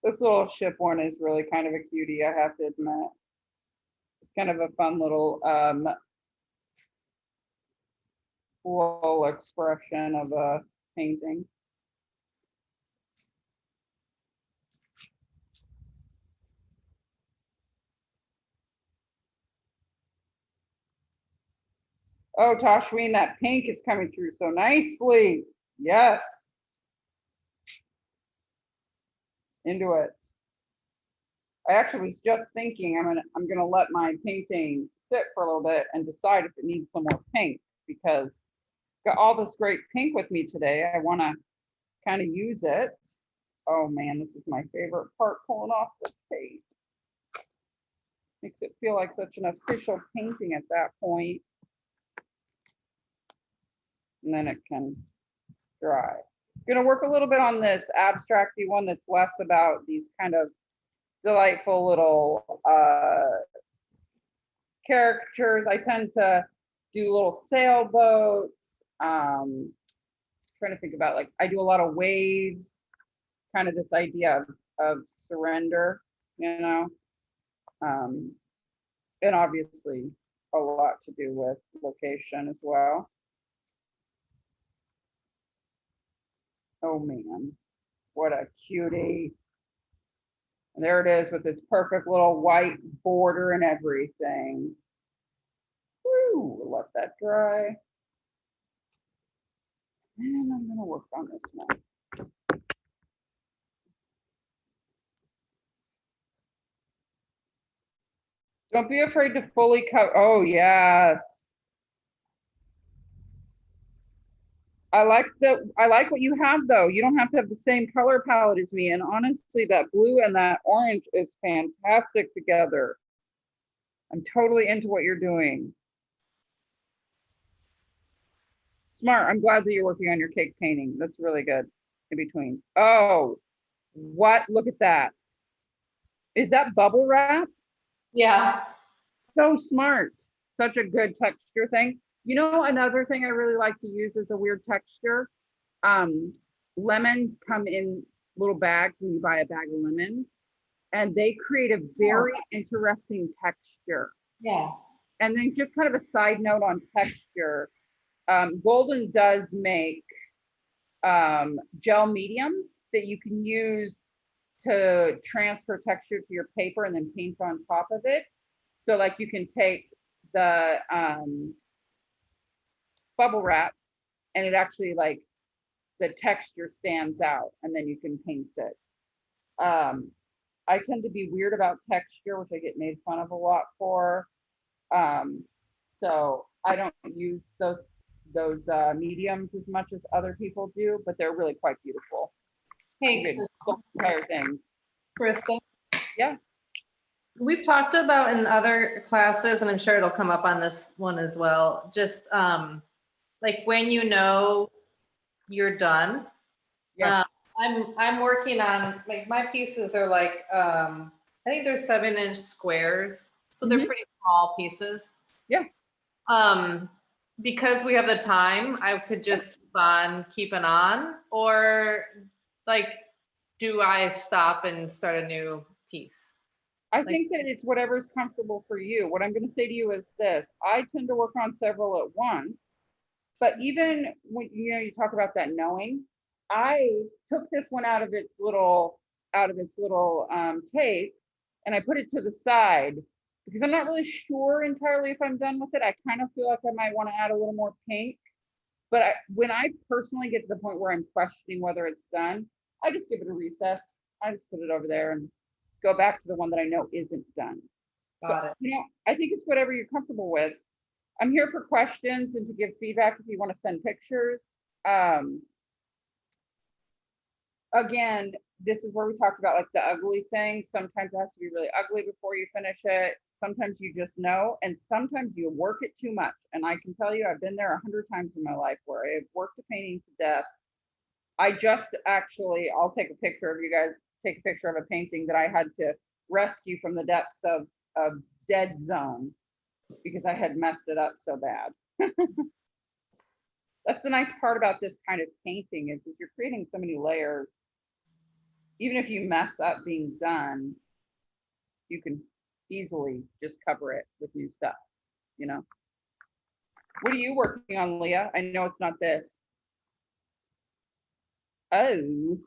This little ship one is really kind of a cutie, I have to admit. It's kind of a fun little flow expression of a painting. Oh, Toshween, that pink is coming through so nicely. Yes. Into it. I actually was just thinking I'm gonna let my painting sit for a little bit and decide if it needs some more pink, because got all this great pink with me today. I want to kind of use it. Oh man, this is my favorite part, pulling off the tape. Makes it feel like such an official painting at that point. And then it can dry. Gonna work a little bit on this abstracty one that's less about these kind of delightful little caricatures. I tend to do little sailboats. Trying to think about, like, I do a lot of waves, kind of this idea of surrender, you know, and obviously a lot to do with location as well. Oh man, what a cutie. And there it is with its perfect little white border and everything. Woo, let that dry. And I'm gonna work on this one. Don't be afraid to fully cover. Oh yes. I like what you have though. You don't have to have the same color palette as me. And honestly, that blue and that orange is fantastic together. I'm totally into what you're doing. Smart. I'm glad that you're working on your cake painting. That's really good in between. Oh, what? Look at that. Is that bubble wrap? Yeah. So smart. Such a good texture thing. You know, another thing I really like to use as a weird texture. Lemons come in little bags when you buy a bag of lemons, and they create a very interesting texture. Yeah. And then just kind of a side note on texture. Golden does make gel mediums that you can use to transfer texture to your paper and then paint on top of it. So like you can take the bubble wrap and it actually, like, the texture stands out and then you can paint it. I tend to be weird about texture, which I get made fun of a lot for. So I don't use those mediums as much as other people do, but they're really quite beautiful. Hey, Entire things. Krista. Yeah. We've talked about in other classes, and I'm sure it'll come up on this one as well, just like when you know you're done. Yes. I'm working on, like, my pieces are like I think they're 7-inch squares, so they're pretty small pieces. Yeah. Because we have the time, I could just keep on keeping on, or like, do I stop and start a new piece? I think that it's whatever's comfortable for you. What I'm going to say to you is this: I tend to work on several at once, but even when you talk about that knowing, I took this one out of its little tape and I put it to the side because I'm not really sure entirely if I'm done with it. I kind of feel like I might want to add a little more pink, but when I personally get to the point where I'm questioning whether it's done, I just give it a recess. I just put it over there and go back to the one that I know isn't done. Got it. I think it's whatever you're comfortable with. I'm here for questions and to give feedback if you want to send pictures. Again, this is where we talk about, like, the ugly thing. Sometimes it has to be really ugly before you finish it. Sometimes you just know, and sometimes you work it too much. And I can tell you, I've been there 100 times in my life where I've worked a painting to death. I just actually, I'll take a picture of you guys, take a picture of a painting that I had to rescue from the depths of a dead zone because I had messed it up so bad. That's the nice part about this kind of painting is you're creating so many layers even if you mess up being done, you can easily just cover it with new stuff, you know? What are you working on, Leah? I know it's not this. Oh,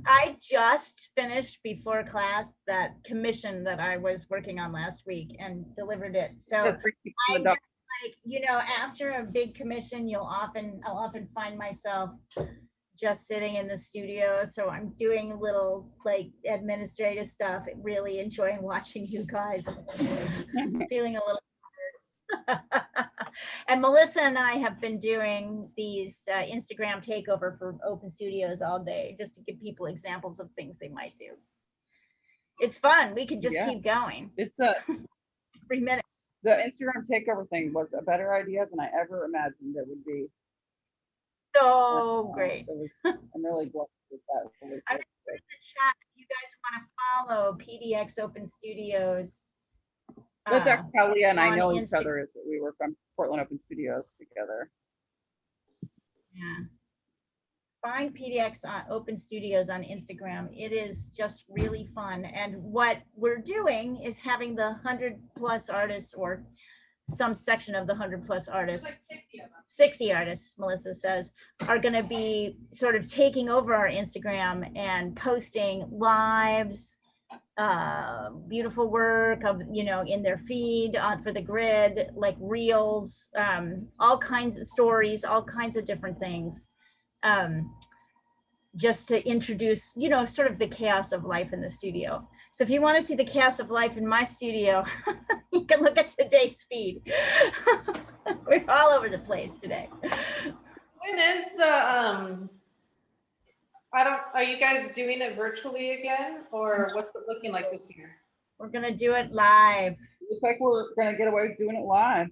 I just finished before class that commission that I was working on last week and delivered it. So the three people in I'm the just like, you know, after a big commission, I'll often find myself just sitting in the studio. So I'm doing little like administrative stuff, really enjoying watching you guys, feeling a little. And Melissa and I have been doing these Instagram takeover for open studios all day, just to give people examples of things they might do. It's fun. We could just Yeah. keep going. It's Every minute. the Instagram takeover thing was a better idea than I ever imagined it would be. So great. I'm really blessed with that. I'm gonna put in the chat if you guys want to follow PDX Open Studios. That's actually how Leah and I on know each Insta- other, is that we work on Portland Open Studios together. Yeah. Find PDX Open Studios on Instagram. It is just really fun. And what we're doing is having the 100+ artists, or some section of the 100+ artists, Like 60 of them. 60 artists, Melissa says, are going to be sort of taking over our Instagram and posting lives, beautiful work of, you know, in their feed for the grid, like reels, all kinds of stories, all kinds of different things, just to introduce, you know, sort of the chaos of life in the studio. So if you want to see the chaos of life in my studio, you can look at today's feed. We're all over the place today. When is the are you guys doing it virtually again, or what's it looking like this year? We're gonna do it live. Looks like we're gonna get away with doing it live.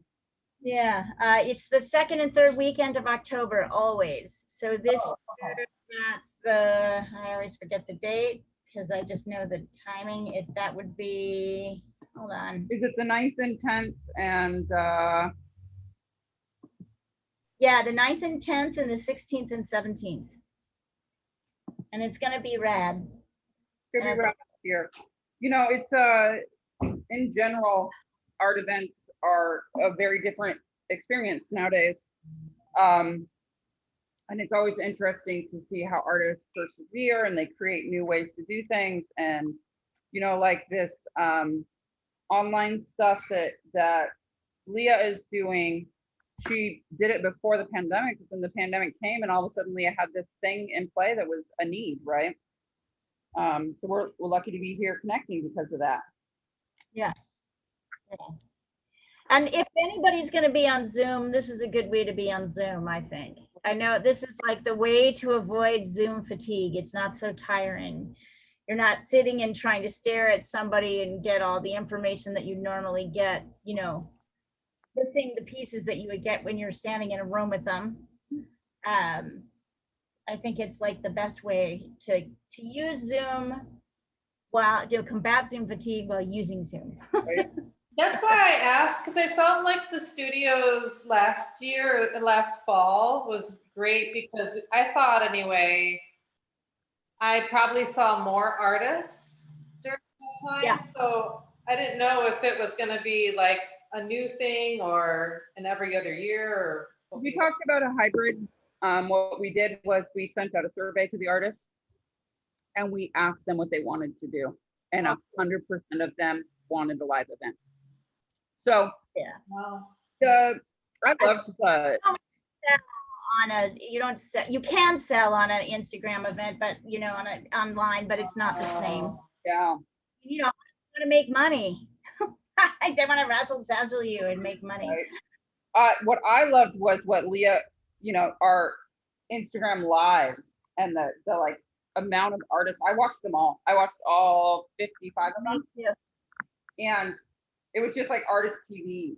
Yeah, it's the second and third weekend of October always. So this year, that's I always forget the date because I just know the timing. That would be, hold on. Is it the 9th and 10th and Yeah, the 9th and 10th and the 16th and 17th. And it's gonna be rad. it's gonna be around here? You know, it's in general, art events are a very different experience nowadays. And it's always interesting to see how artists persevere and they create new ways to do things. And, you know, like this online stuff that Leah is doing, she did it before the pandemic, but then the pandemic came and all of a sudden Leah had this thing in play that was a need, right? So we're lucky to be here connecting because of that. Yeah. And if anybody's going to be on Zoom, this is a good way to be on Zoom, I think. I know this is like the way to avoid Zoom fatigue. It's not so tiring. You're not sitting and trying to stare at somebody and get all the information that you normally get, you know, missing the pieces that you would get when you're standing in a room with them. I think it's like the best way to use Zoom to combat Zoom fatigue while using Zoom. Right? That's why I asked, because I felt like the studios last fall was great, because I thought anyway, I probably saw more artists during that time. Yeah. So I didn't know if it was going to be like a new thing or an every other year. Or We talked about a hybrid. What we did was we sent out a survey to the artists and we asked them what they wanted to do. And 100% of them wanted a live event. So yeah, wow. I loved the you can sell on an Instagram event, but you know, online, but it's not the same. Yeah. You know, want to make money. They want to razzle dazzle you and make money. Right. What I loved was what Leah, you know, our Instagram lives and the like amount of artists. I watched them all. I watched all 55 of them. Me too. And it was just like artist TV.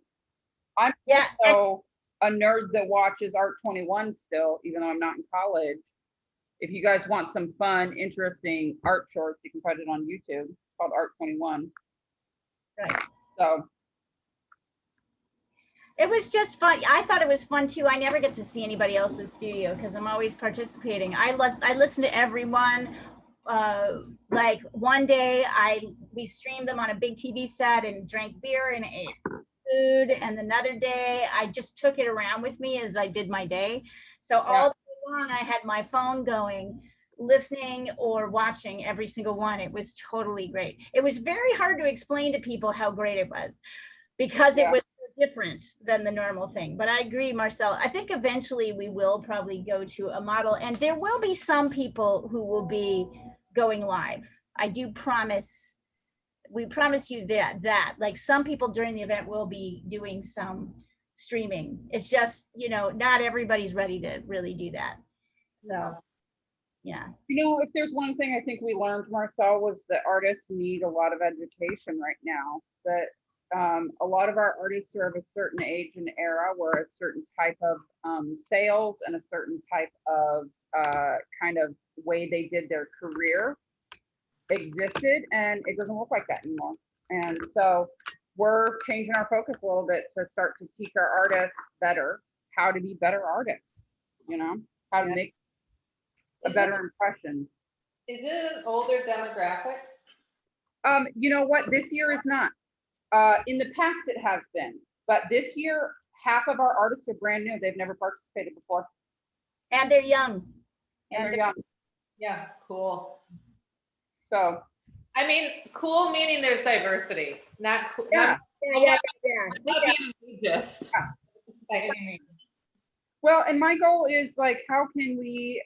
I'm Yeah. also a nerd that watches Art 21 still, even though I'm not in college. If you guys want some fun, interesting art shorts, you can find it on YouTube. It's called Art 21. Right. So it was just fun. I thought it was fun too. I never get to see anybody else's studio because I'm always participating. I listen to everyone, like one day we streamed them on a big TV set and drank beer and ate food, and another day I just took it around with me as I did my day. So all day long I had my phone going, listening or watching every single one. It was totally great. It was very hard to explain to people how great it was because it was different than the normal thing. But I agree, Marcel. I think eventually we will probably go to a model, and there will be some people who will be going live. I do promise. We promise you that like some people during the event will be doing some streaming. It's just, you know, not everybody's ready to really do that. So yeah. You know, if there's one thing I think we learned, Marcel, was that artists need a lot of education right now. That a lot of our artists are of a certain age and era where a certain type of sales and a certain type of kind of way they did their career existed, and it doesn't look like that anymore. And so we're changing our focus a little bit to start to teach our artists better how to be better artists, you know, how to make a better impression. Is it an older demographic? You know what, this year is not. In the past it has been, but this year half of our artists are brand new. They've never participated before. And they're young. And they're young. Yeah, cool. So I mean, cool meaning there's diversity, not cool. yeah. Not being ageist by any means. Well, and my goal is like, how can we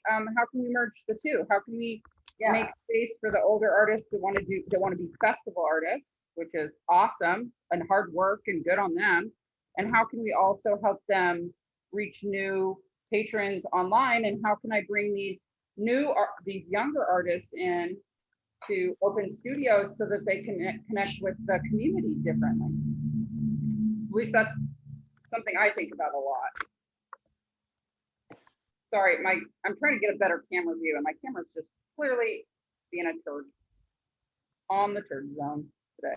merge the two? How can we make space for the older artists that want to be festival artists, which is awesome and hard work and good on them. And how can we also help them reach new patrons online? And how can I bring these younger artists in to open studios so that they can connect with the community differently? At least that's something I think about a lot. Sorry, I'm trying to get a better camera view, and my camera's just clearly being a turd on the turd zone today.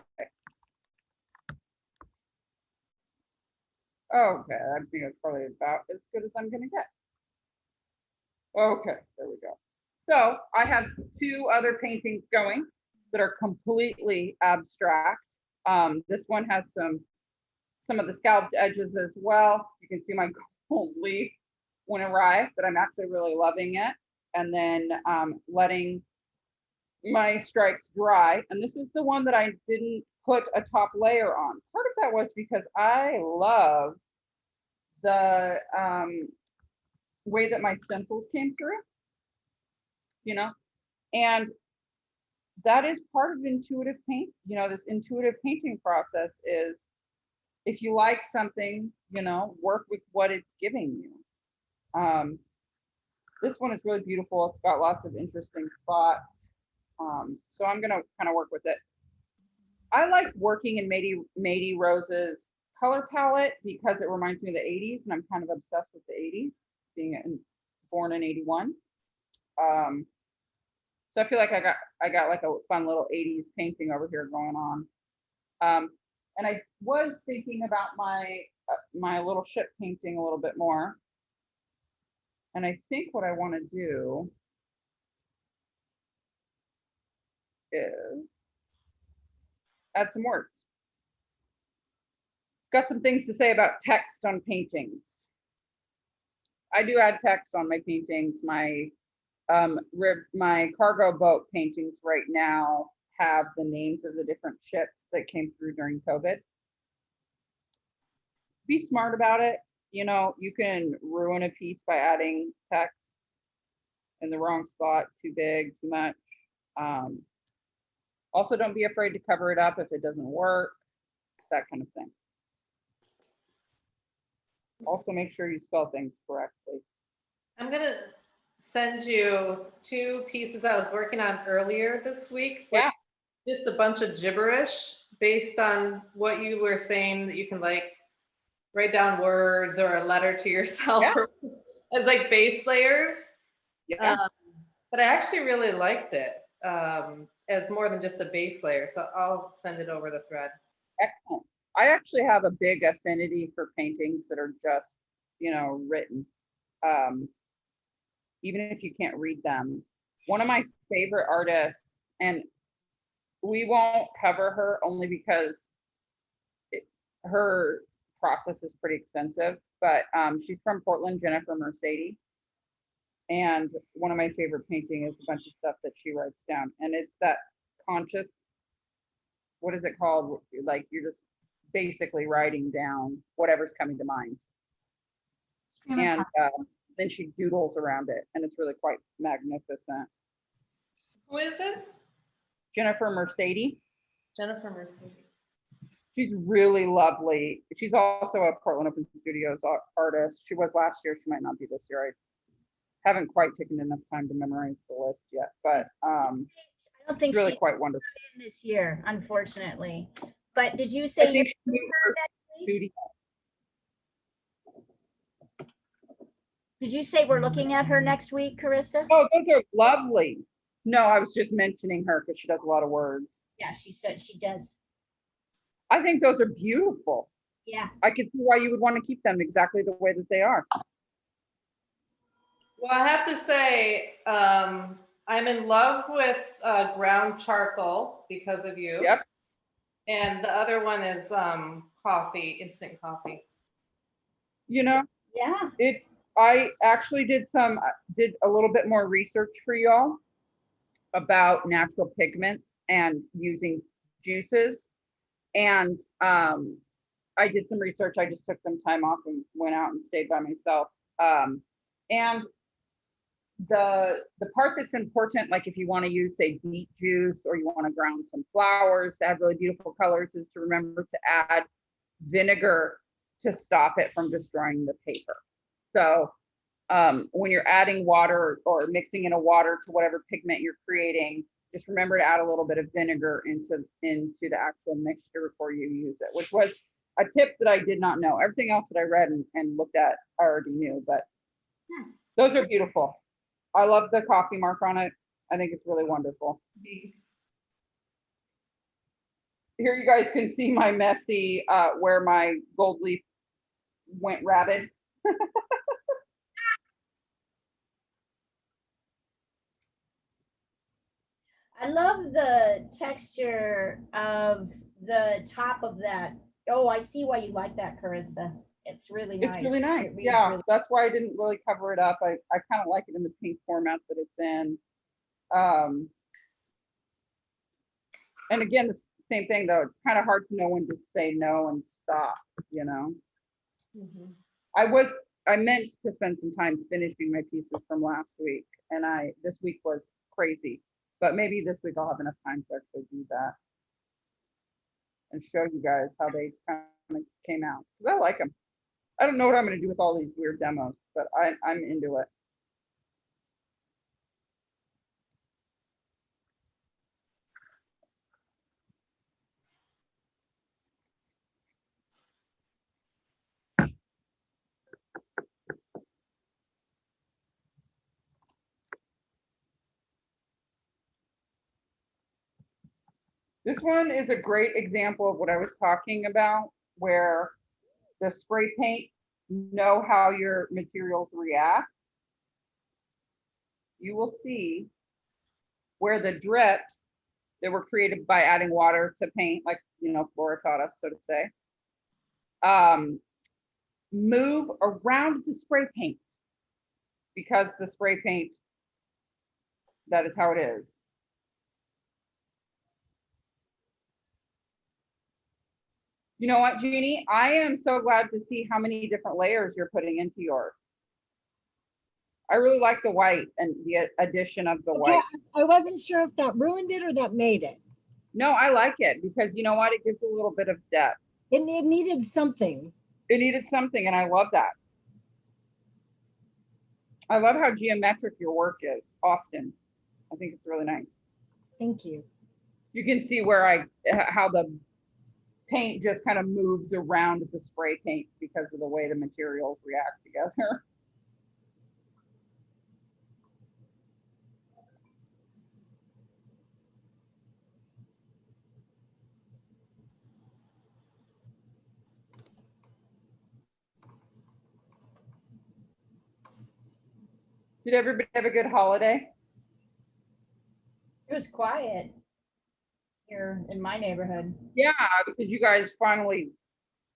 Okay, I think it's probably about as good as I'm gonna get. Okay, there we go. So I have two other paintings going that are completely abstract. This one has some of the scalloped edges as well. You can see my gold leaf went awry, but I'm actually really loving it. And then letting my stripes dry. And this is the one that I didn't put a top layer on. Part of that was because I love the way that my stencils came through, you know, and that is part of intuitive paint. You know, this intuitive painting process is, if you like something, you know, work with what it's giving you. This one is really beautiful. It's got lots of interesting spots. So I'm gonna kind of work with it. I like working in Mady Rose's color palette because it reminds me of the 80s, and I'm kind of obsessed with the 80s, being born in 81. So I feel like I got like a fun little 80s painting over here going on. And I was thinking about my little ship painting a little bit more. And I think what I want to do is add some words. Got some things to say about text on paintings. I do add text on my paintings. My cargo boat paintings right now have the names of the different ships that came through during COVID. Be smart about it. You know, you can ruin a piece by adding text in the wrong spot, too big, too much. Also, don't be afraid to cover it up if it doesn't work, that kind of thing. Also, make sure you spell things correctly. I'm gonna send you two pieces I was working on earlier this week. Yeah. Just a bunch of gibberish based on what you were saying, that you can like write down words or a letter to yourself as like base layers. Yeah. But I actually really liked it as more than just a base layer. So I'll send it over the thread. Excellent. I actually have a big affinity for paintings that are just, you know, written. Even if you can't read them, one of my favorite artists, and we won't cover her only because her process is pretty extensive, but she's from Portland, Jennifer Mercedes. And one of my favorite painting is a bunch of stuff that she writes down. And it's that conscious, what is it called? Like you're just basically writing down whatever's coming to mind. And then she doodles around it, and it's really quite magnificent. Who is it? Jennifer Mercedes. Jennifer Mercedes. She's really lovely. She's also a Portland Open Studios artist. She was last year. She might not be this year. I haven't quite taken enough time to memorize the list yet, but I don't think really she's quite wonderful. in this year, unfortunately. But did you I say you think she moved her studio. did you say we're looking at her next week, Carissa? Oh, those are lovely. No, I was just mentioning her because she does a lot of words. Yeah, she said she does. I think those are beautiful. Yeah. I could see why you would want to keep them exactly the way that they are. Well, I have to say, I'm in love with ground charcoal because of you. Yep. And the other one is coffee, instant coffee. You know, Yeah. I actually did a little bit more research for y'all about natural pigments and using juices. And I did some research. I just took some time off and went out and stayed by myself. And the part that's important, like if you want to use, say, beet juice, or you want to ground some flowers to have really beautiful colors, is to remember to add vinegar to stop it from destroying the paper. So when you're adding water or mixing in a water to whatever pigment you're creating, just remember to add a little bit of vinegar into the actual mixture before you use it, which was a tip that I did not know. Everything else that I read and looked at, I already knew, but those are beautiful. I love the coffee mark on it. I think it's really wonderful. Thanks. Here you guys can see my messy, where my gold leaf went rabid. I love the texture of the top of that. Oh, I see why you like that, Carissa. It's really nice. It's really nice. It reads Yeah, really- that's why I didn't really cover it up. I kind of like it in the pink format that it's in. And again, the same thing though. It's kind of hard to know when to say no and stop, you know? Mm-hmm. I meant to spend some time finishing my pieces from last week, and this week was crazy, but maybe this week I'll have enough time to actually do that and show you guys how they kind of came out, because I like them. I don't know what I'm going to do with all these weird demos, but I'm into it. This one is a great example of what I was talking about, where the spray paints know how your materials react. You will see where the drips that were created by adding water to paint, like, you know, Flora taught us, so to say, move around the spray paint, because the spray paint, that is how it is. You know what, Jeannie? I am so glad to see how many different layers you're putting into yours. I really like the white and the addition of the Okay, white. I wasn't sure if that ruined it or that made it. No, I like it because you know what? It gives a little bit of depth. It needed something. It needed something, and I love that. I love how geometric your work is often. I think it's really nice. Thank you. You can see where how the paint just kind of moves around the spray paint because of the way the materials react together. Did everybody have a good holiday? It was quiet here in my neighborhood. Yeah, because you guys finally,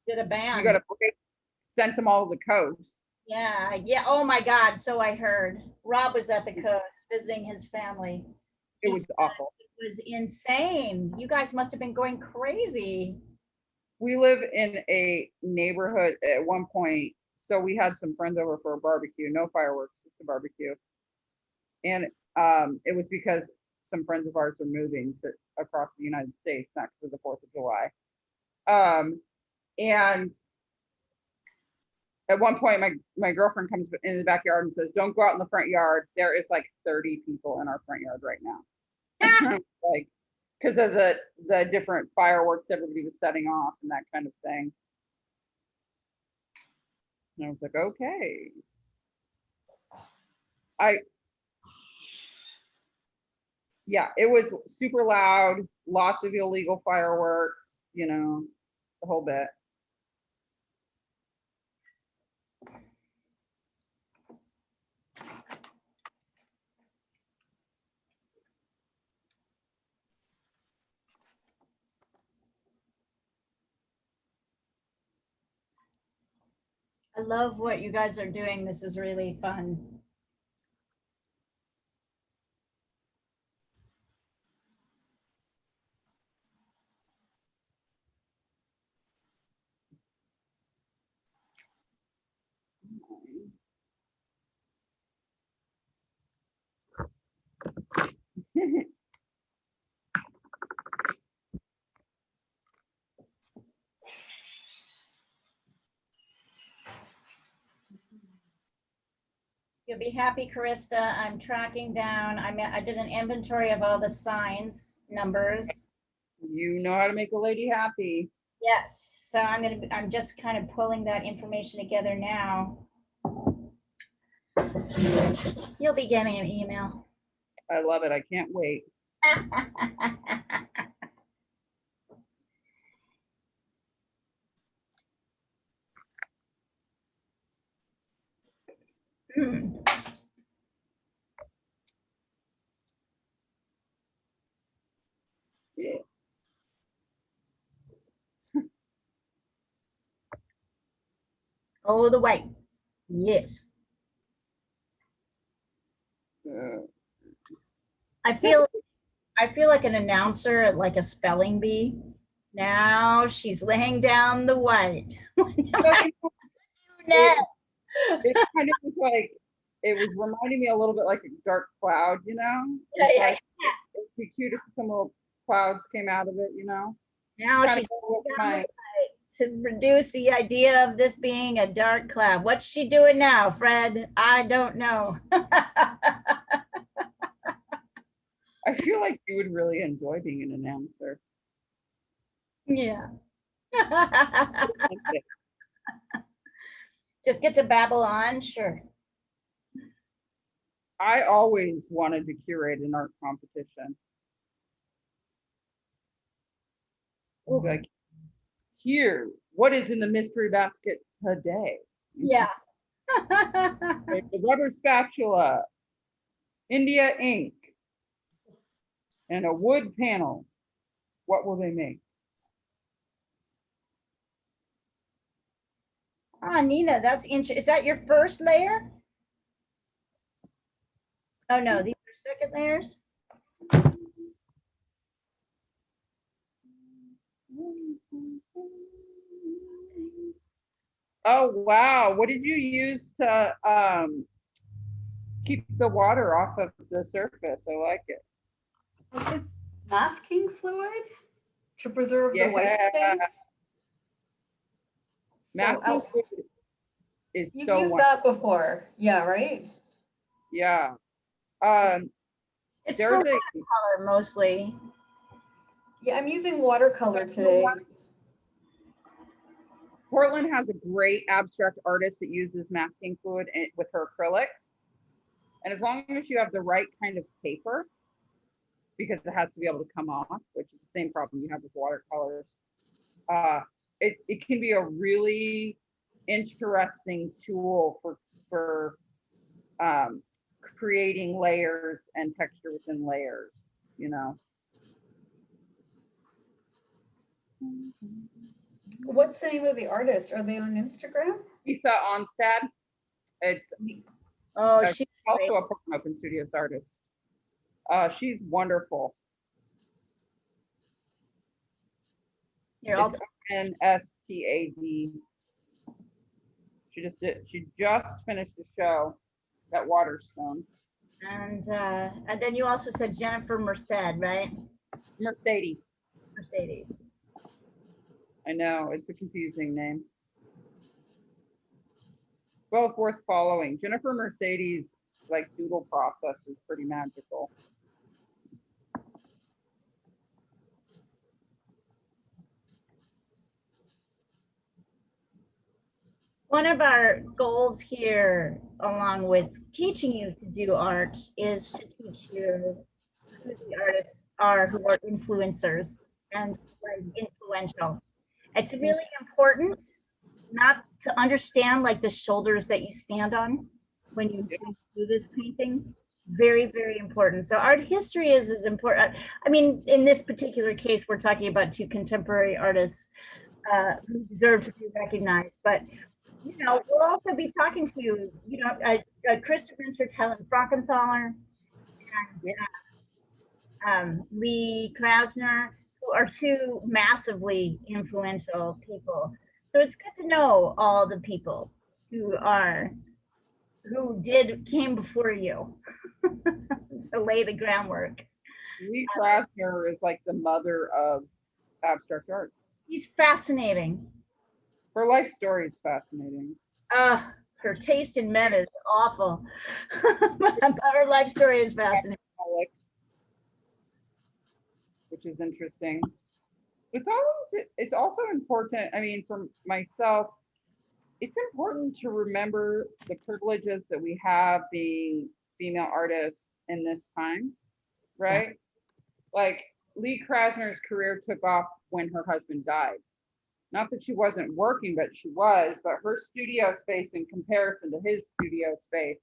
Did a you band. got to sent them all to the coast. Yeah, yeah. Oh my God. So I heard. Rob was at the coast visiting his family. It He was said awful. it was insane. You guys must have been going crazy. We live in a neighborhood at one point. So we had some friends over for a barbecue, no fireworks, just a barbecue. And it was because some friends of ours are moving to across the United States, not for the 4th of July. And at one point, my girlfriend comes in the backyard and says, "Don't go out in the front yard. There is like 30 people in our front yard right now." Like, because of the different fireworks everybody was setting off and that kind of thing. And I was like, okay. Yeah, it was super loud, lots of illegal fireworks, you know, the whole bit. I love what you guys are doing. This is really fun. You'll be happy, Krista. I'm tracking down. I did an inventory of all the signs, numbers. You know how to make a lady happy. Yes. So I'm just kind of pulling that information together now. You'll be getting an email. I love it. I can't wait. Yeah. Oh, the white. Yes. I feel like an announcer at like a spelling bee. Now she's laying down the white. It kind of was like, it was reminding me a little bit like a dark cloud, you know? Yeah, It's yeah, like, it'd be cute if some little clouds came out of it, you know? Now Kinda she's go with down the my- to reduce the idea of this being a dark cloud. What's she doing now, Fred? I don't know. I feel like you would really enjoy being an announcer. Yeah. Just get to babble on, sure. I always wanted to curate an art competition. Like, here, what is in the mystery basket today? Yeah. Like the rubber spatula, India ink, and a wood panel. What will they make? Ah, Nina, that's interesting. Is that your first layer? Oh no, these are second layers. Oh, wow. What did you use to keep the water off of the surface? I like it. It's masking fluid to preserve the white Yeah. space. Masking So, fluid is you've so used wonderful. that before, yeah, right? Yeah. It's There's for a color mostly. Yeah, I'm using watercolor today. Portland has a great abstract artist that uses masking fluid with her acrylics. And as long as you have the right kind of paper, because it has to be able to come off, which is the same problem you have with watercolors, it can be a really interesting tool for creating layers and texture within layers. you know. What's the name of the artist? Are they on Instagram? Lisa Onstad. It's Oh, she's she's also great. a Portland Open Studios artist. She's wonderful. Here, I'll It's Nstad. She just finished the show at Waterstone. and then you also said Jennifer Merced, right? Mercedes. Mercedes. I know, it's a confusing name. Both worth following. Jennifer Mercedes, like, doodle process is pretty magical. One of our goals here, along with teaching you to do art, is to teach you who the artists are who are influencers and like influential. It's really important not to understand like the shoulders that you stand on when you do this painting. Very, very important. So art history is as important. I mean, in this particular case, we're talking about two contemporary artists who deserve to be recognized. But you know, we'll also be talking to you, you know, Christopher Vincent, Helen Frankenthaler, and Lee Krasner, who are two massively influential people. So it's good to know all the people who came before you to lay the groundwork. Lee Krasner is like the mother of abstract art. He's fascinating. Her life story is fascinating. Her taste in men is awful, but her life story is fascinating. Which is interesting. It's also important, I mean, for myself, it's important to remember the privileges that we have being female artists in this time, right? Yeah. Like Lee Krasner's career took off when her husband died. Not that she wasn't working, but she was, but her studio space in comparison to his studio space,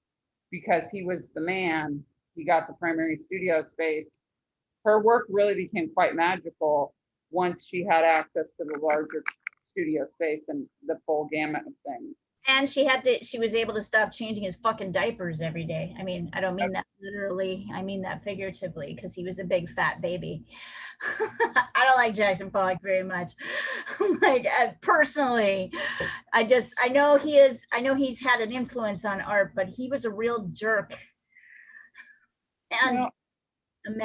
because he was the man, he got the primary studio space. Her work really became quite magical once she had access to the larger studio space and the full gamut of things. And she was able to stop changing his fucking diapers every day. I mean, I don't mean that literally, I mean that figuratively, because he was a big fat baby. I don't like Jackson Pollock very much. Like personally, I know he's had an influence on art, but he was a real jerk. And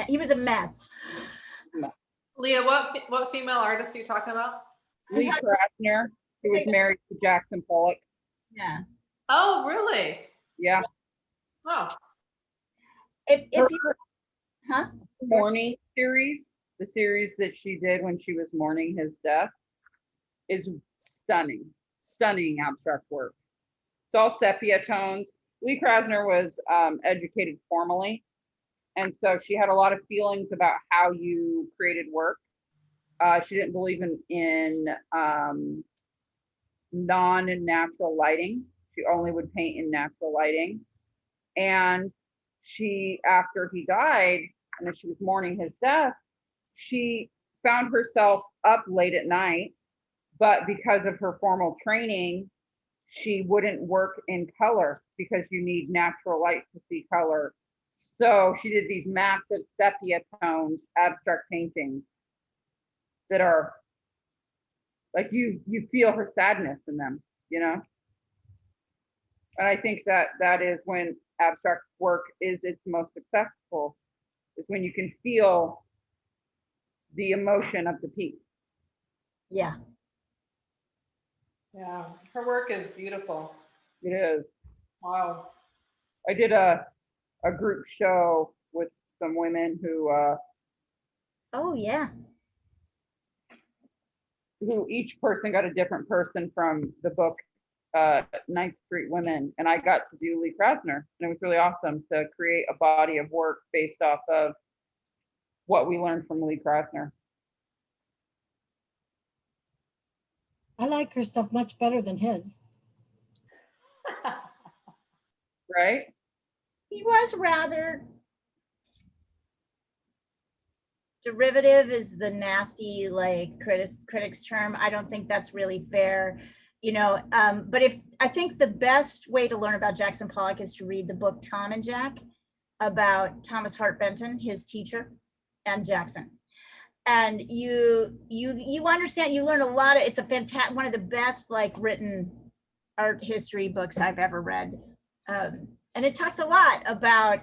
he was a mess. Leah, what female artist are you talking about? Lee Krasner, who was married to Jackson Pollock. Yeah. Oh, really? Yeah. Oh. If you, Mourning series, the series that she did when she was mourning his death, is stunning abstract work. It's all sepia tones. Lee Krasner was educated formally, and so she had a lot of feelings about how you created work. She didn't believe in non-natural lighting. She only would paint in natural lighting. And she, after he died, and as she was mourning his death, she found herself up late at night, but because of her formal training, she wouldn't work in color because you need natural light to see color. So she did these massive sepia tones, abstract paintings that are like you feel her sadness in them, you know? And I think that is when abstract work is its most successful, is when you can feel the emotion of the piece. Yeah. Yeah, her work is beautiful. It is. Wow. I did a group show with some women who Oh yeah. Who each person got a different person from the book 9th Street Women, and I got to do Lee Krasner, and it was really awesome to create a body of work based off of what we learned from Lee Krasner. I like her stuff much better than his. Right? He was rather Derivative is the nasty, like, critics term. I don't think that's really fair, but I think the best way to learn about Jackson Pollock is to read the book Tom and Jack about Thomas Hart Benton, his teacher, and Jackson. And you understand, you learn a lot of, it's a fantastic, one of the best like written art history books I've ever read. And it talks a lot about,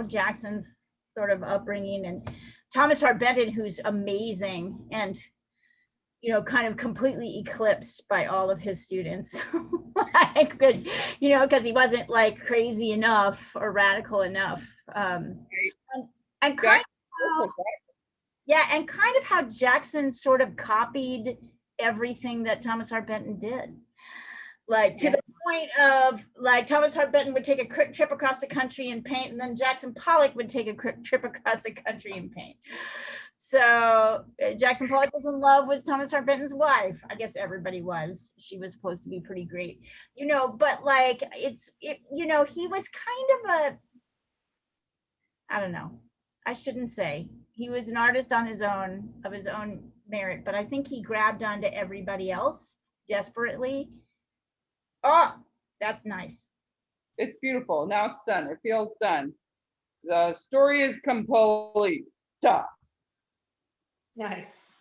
Jackson's sort of upbringing, and Thomas Hart Benton, who's amazing and, kind of completely eclipsed by all of his students. Like, because he wasn't like crazy enough or radical enough. And kind of, yeah, and kind of how Jackson sort of copied everything that Thomas Hart Benton did. Like, to the point of, like, Thomas Hart Benton would take a trip across the country and paint, and then Jackson Pollock would take a trip across the country and paint. So Jackson Pollock was in love with Thomas Hart Benton's wife. I guess everybody was. She was supposed to be pretty great, but like, he was kind of I don't know. I shouldn't say. He was an artist of his own merit, but I think he grabbed onto everybody else desperately. Oh, that's nice. It's beautiful. Now it's done. It feels done. The story is complete. Duh. Nice.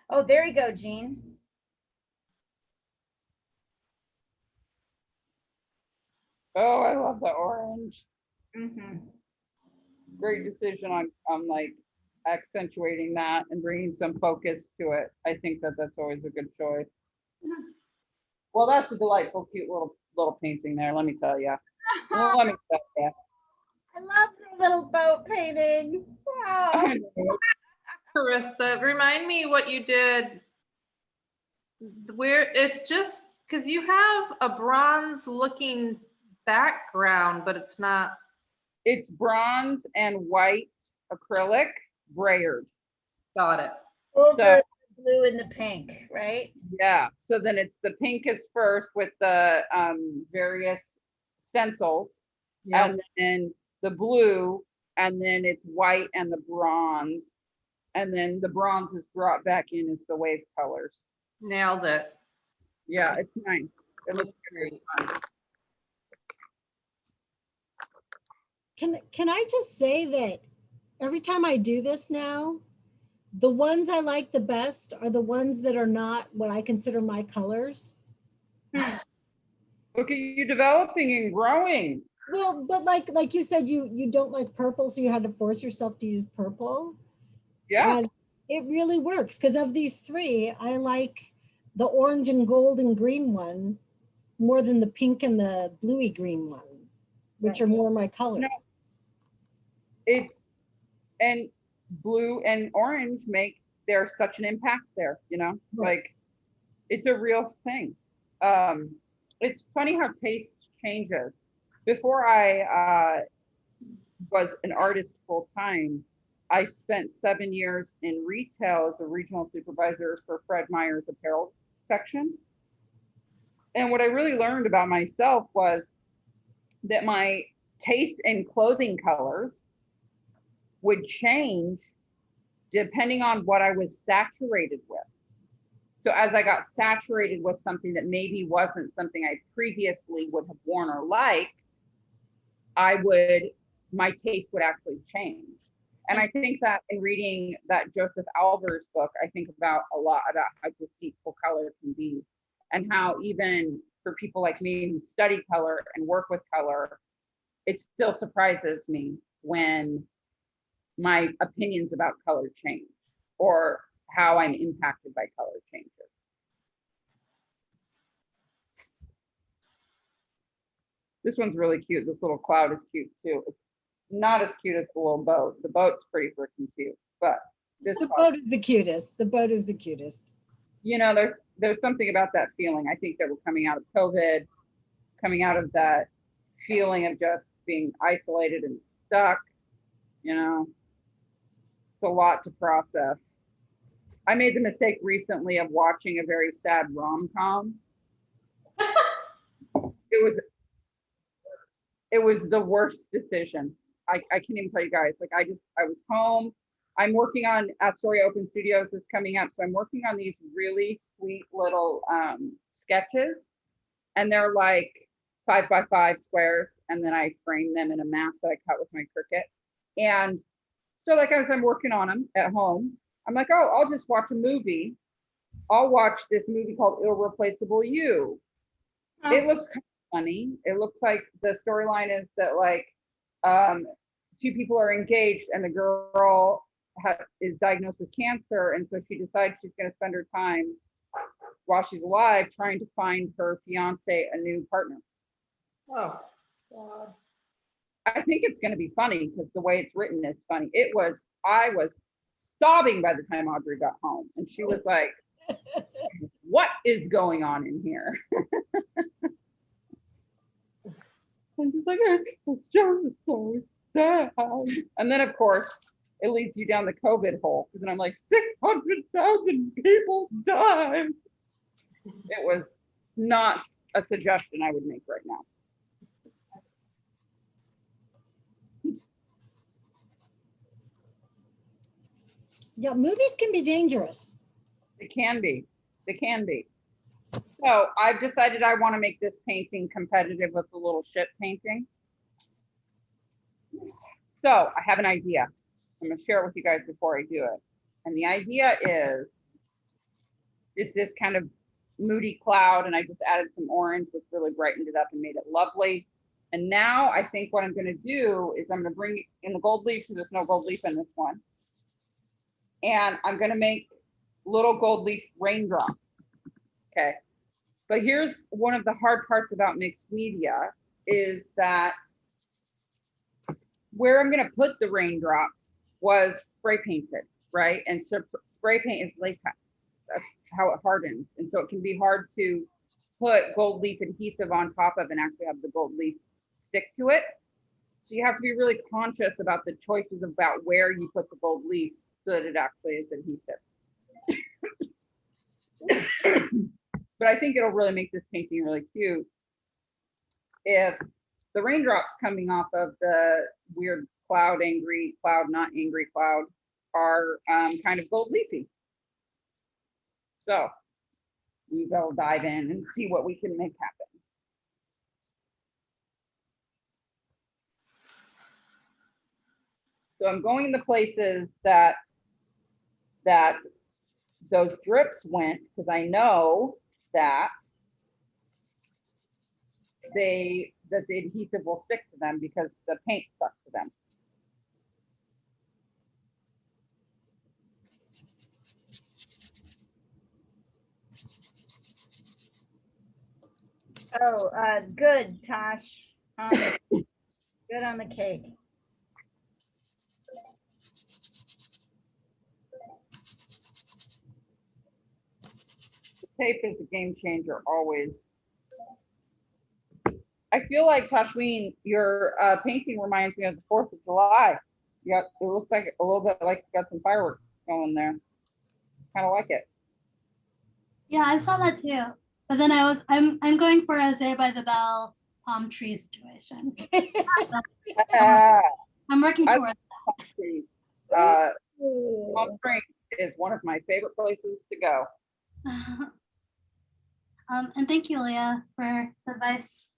Oh, there you go, Jean. Oh, I love the orange. Mm-hmm. Great decision on like accentuating that and bringing some focus to it. I think that's always a good choice. Well, that's a delightful, cute little painting there. Let me tell you. Let me tell you. I love the little boat painting. Wow. Carissa, remind me what you did. Where it's just because you have a bronze looking background, but it's not. It's bronze and white acrylic brayered. Got it. Over So, the blue and the pink, right? yeah. So then it's the pink is first with the various stencils, and then the blue, and then it's white and the bronze, and then the bronze is brought back in as the wave colors. Nailed it. Yeah, it's nice. It looks great. fun. Can I just say that every time I do this now, the ones I like the best are the ones that are not what I consider my colors. Look at you developing and growing. Well, but like you said, you don't like purple, so you had to force yourself to use purple. Yeah. And it really works, because of these three, I like the orange and gold and green one more than the pink and the bluey green one, which are more my colors. No. And blue and orange there's such an impact there, Right. Like, it's a real thing. It's funny how taste changes. Before I was an artist full time, I spent 7 years in retail as a regional supervisor for Fred Meyer's apparel section. And what I really learned about myself was that my taste in clothing colors would change depending on what I was saturated with. So as I got saturated with something that maybe wasn't something I previously would have worn or liked, my taste would actually change. And I think that in reading that Joseph Albers book, I think about a lot about how deceitful color can be, and how even for people like me who study color and work with color, it still surprises me when my opinions about color change, or how I'm impacted by color changes. This one's really cute. This little cloud is cute too. It's not as cute as the little boat. The boat's pretty freaking cute, but The boat is the cutest. The boat is the cutest. There's something about that feeling. I think that we're coming out of COVID, coming out of that feeling of just being isolated and stuck. It's a lot to process. I made the mistake recently of watching a very sad rom-com. It was the worst decision. I can't even tell you guys. Like, I was home. I'm working on Astoria Open Studios is coming up. So I'm working on these really sweet little sketches. And they're like 5x5 squares. And then I frame them in a map that I cut with my Cricut. And so like as I'm working on them at home, I'm like, oh, I'll just watch a movie. I'll watch this movie called Irreplaceable You. Oh. It looks kind of funny. It looks like the storyline is that like two people are engaged and the girl is diagnosed with cancer. And so she decides she's going to spend her time while she's alive trying to find her fiance a new partner. Oh, God. I think it's going to be funny because the way it's written is funny. I was sobbing by the time Audrey got home and she was like, what is going on in here? And she's like, it's just so sad. And then of course it leads you down the COVID hole because then I'm like 600,000 people died. It was not a suggestion I would make right now. Yeah, movies can be dangerous. It can be. It can be. So I've decided I want to make this painting competitive with the little ship painting. So I have an idea. I'm going to share it with you guys before I do it. And the idea is this kind of moody cloud, and I just added some orange, which really brightened it up and made it lovely. And now I think what I'm going to do is I'm going to bring in the gold leaf, because there's no gold leaf in this one. And I'm going to make little gold leaf raindrops. Okay. But here's one of the hard parts about mixed media is that where I'm going to put the raindrops was spray painted, right? And so spray paint is latex. That's how it hardens. And so it can be hard to put gold leaf adhesive on top of and actually have the gold leaf stick to it. So you have to be really conscious about the choices about where you put the gold leaf so that it actually is adhesive. But I think it'll really make this painting really cute if the raindrops coming off of the weird cloud, angry cloud, not angry cloud, are kind of gold leafy. So we will dive in and see what we can make happen. So I'm going the places that those drips went, because I know that the adhesive will stick to them because the paint stuck to them. Oh, good, Tosh. Good on the cake. Tape is a game changer always. I feel like, Tashween, your painting reminds me of the 4th of July. Yeah, it looks like a little bit like got some fireworks going there. Kind of like it. Yeah, I saw that too. But then I'm going for a Say by the Bell palm tree situation. I'm working towards that. Palm Springs is one of my favorite places to go. And thank you, Leah, for the advice.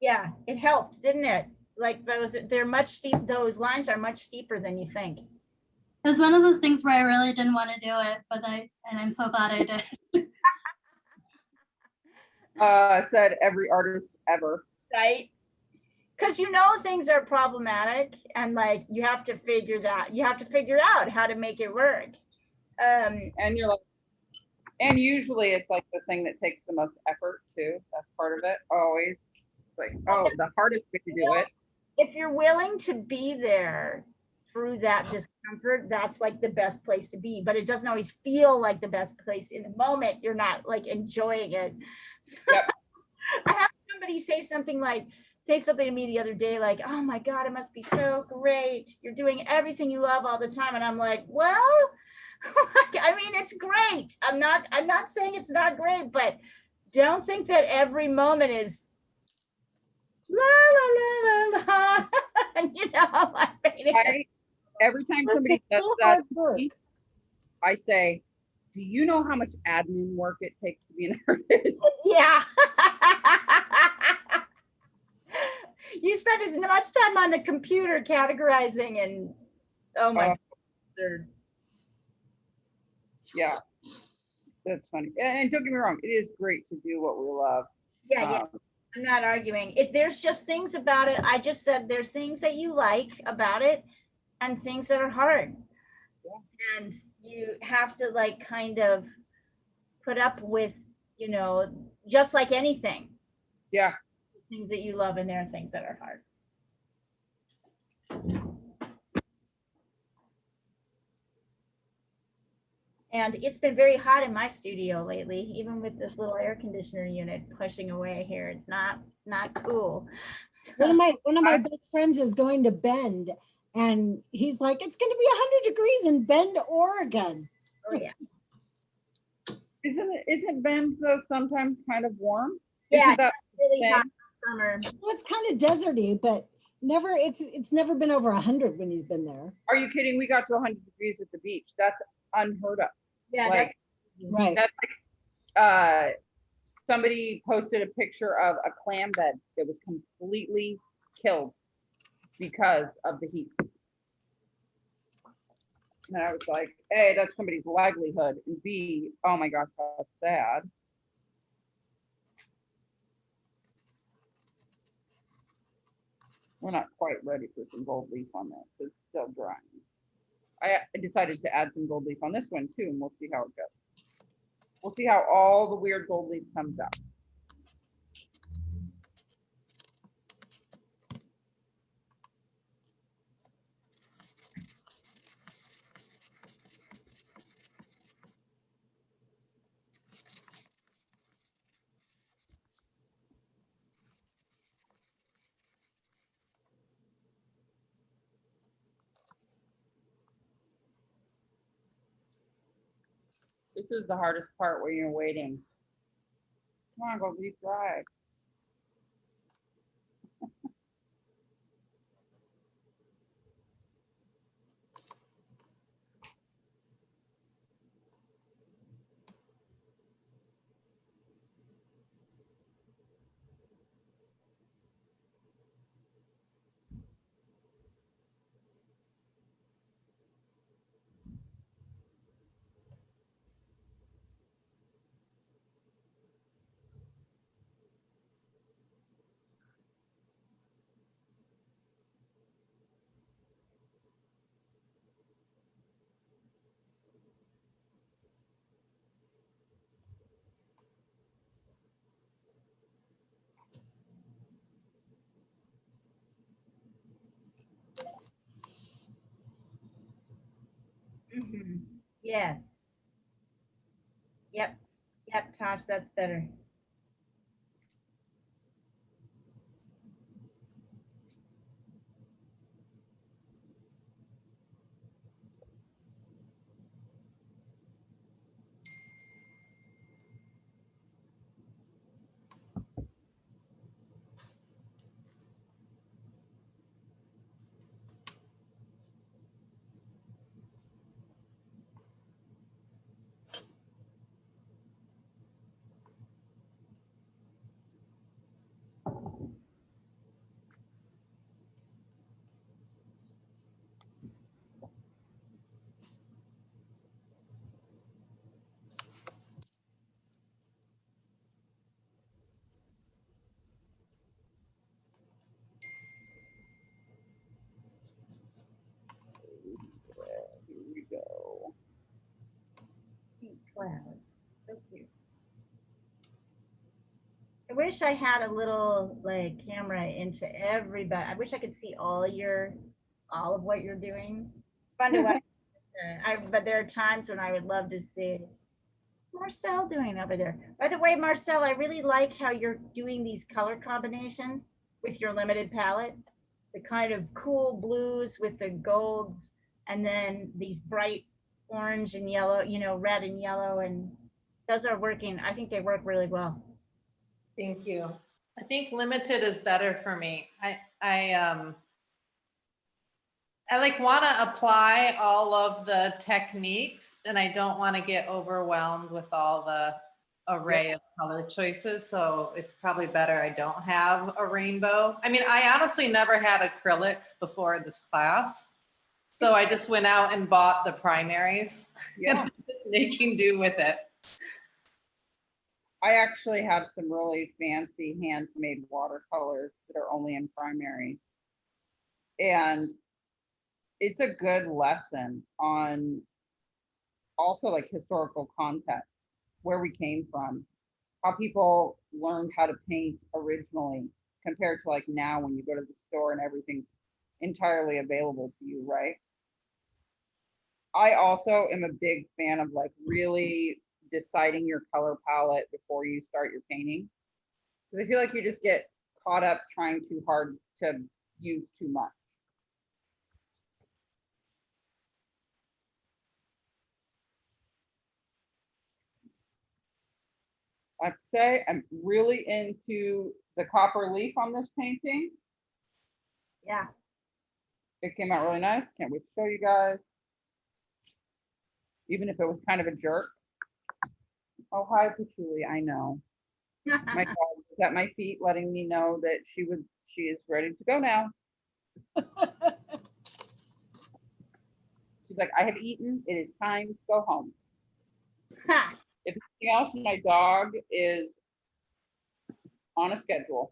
Yeah, it helped, didn't it? Like they're much steep. Those lines are much steeper than you think. It was one of those things where I really didn't want to do it, but I'm so glad I did. Said every artist ever. Right? Because things are problematic and like you have to figure out how to make it work. And you're like, and usually it's like the thing that takes the most effort too. That's part of it. Always. It's like, oh, the hardest way to do it. If you're willing to be there through that discomfort, that's like the best place to be. But it doesn't always feel like the best place in the moment. You're not like enjoying it. Yep. I had somebody say something to me the other day, like, oh my God, it must be so great. You're doing everything you love all the time. And I'm like, well, I mean, it's great. I'm not saying it's not great, but don't think that every moment is la la la la la. I every time somebody It's says still that, hard work. I say, do you know how much admin work it takes to be an artist? Yeah. You spend as much time on the computer categorizing and, oh my, Uh, God. Yeah, that's funny. And don't get me wrong, it is great to do what we love. Yeah. I'm not arguing it. There's just things about it. I just said there's things that you like about it and things that are hard. Yeah. And you have to like kind of put up with, just like anything, Yeah, things that you love and there are things that are hard. And it's been very hot in my studio lately, even with this little air conditioner unit pushing away here. It's not cool. One of my best friends is going to Bend, and he's like, it's going to be 100 degrees in Bend, Oregon. Oh yeah. isn't Bend though sometimes kind of warm? Yeah, Isn't that really thing? hot in summer. Well, it's kind of deserty, but it's never been over 100 when he's been there. Are you kidding? We got to 100 degrees at the beach. That's unheard of. Yeah, Like, Right. that's like, somebody posted a picture of a clam bed that was completely killed because of the heat. And I was like, A, that's somebody's livelihood, and B, oh my gosh, how sad. We're not quite ready for some gold leaf on this. It's still drying. I decided to add some gold leaf on this one too, and we'll see how it goes. We'll see how all the weird gold leaf comes out. This is the hardest part where you're waiting. Come on, gold leaf dry. Mhm. Yes. Yep. Yep, Tosh, that's better. Here we go. Pink clouds. So cute. I wish I had a little like camera into everybody. I wish I could see all of what you're doing. Fun to watch. But there are times when I would love to see Marcel doing over there. By the way, Marcel, I really like how you're doing these color combinations with your limited palette. The kind of cool blues with the golds, and then these bright orange and yellow, red and yellow, and those are working. I think they work really well. Thank you. I think limited is better for me. I I like want to apply all of the techniques and I don't want to get overwhelmed with all the array of color choices. So it's probably better I don't have a rainbow. I mean, I honestly never had acrylics before this class. So I just went out and bought the primaries and I'm just making do with it. I actually have some really fancy handmade watercolors that are only in primaries. And it's a good lesson on also like historical context, where we came from, how people learned how to paint originally compared to like now when you go to the store and everything's entirely available to you, right? I also am a big fan of like really deciding your color palette before you start your painting. Because I feel like you just get caught up trying too hard to use too much. I'd say I'm really into the copper leaf on this painting. Yeah. It came out really nice. Can't wait to show you guys. Even if it was kind of a jerk. Oh, hi, Patchouli. I know. My dog is at my feet letting me know that she is ready to go now. She's like, I have eaten. It is time to go home. If anything else, my dog is on a schedule.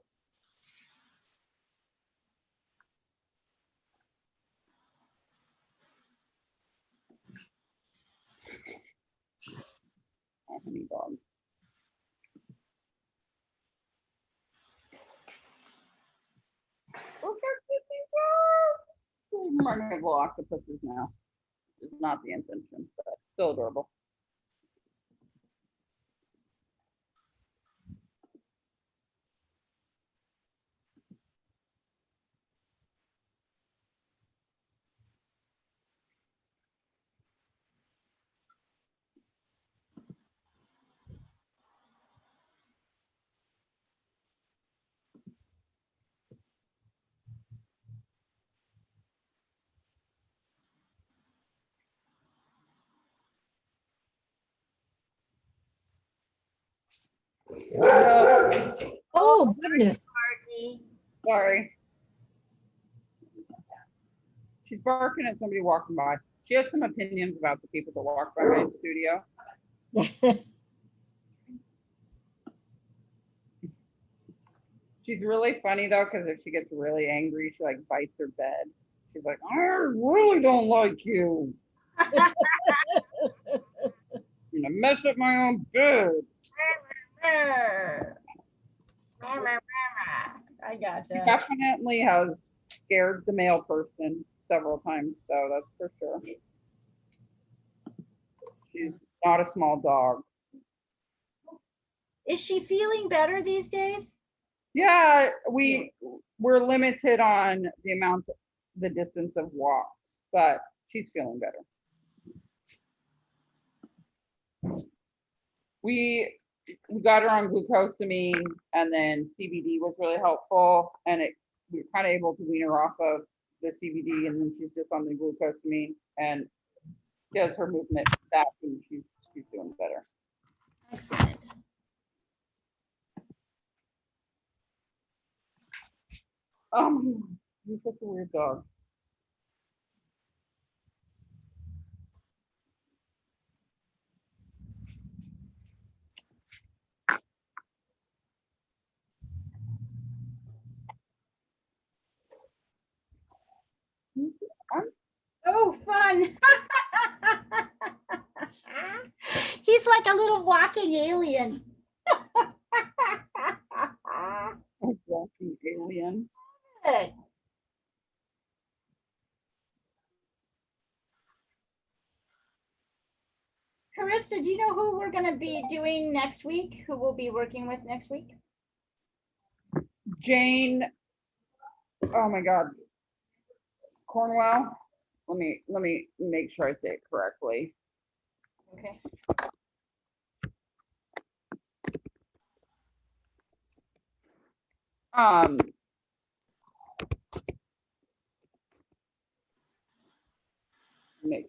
Oh, honey dog. Look how cute these are. They remind me of little octopuses now. It's not the intention, but still adorable. No, Oh, goodness. sorry. She's barking at somebody walking by. She has some opinions about the people that walk by my studio. She's really funny though, because if she gets really angry, she like bites her bed. She's like, I really don't like you. I'm gonna mess up my own bed. I gotcha. She definitely has scared the male person several times, though, that's for sure. She's not a small dog. Is she feeling better these days? Yeah, we're limited on the distance of walks, but she's feeling better. We got her on glucosamine, and then CBD was really helpful, and we were kind of able to wean her off of the CBD, and then she's just on the glucosamine, and she has her movement back, and she's doing better. Excellent. You're such a weird dog. Oh, fun. He's like a little walking alien. A walking alien. Good. Carissa, do you know who we're going to be doing next week? Who we'll be working with next week? Jane. Oh my God. Cornwell. Let me make sure I say it correctly. Okay.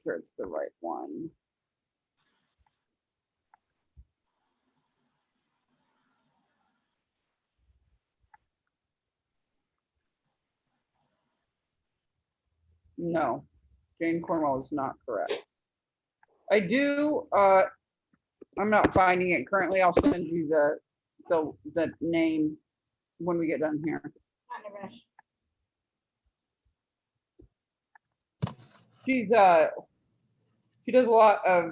sure it's the right one. No, Jane Cornwell is not correct. I do, I'm not finding it currently. I'll send you the name when we get done here. Not in a rush. She does a lot of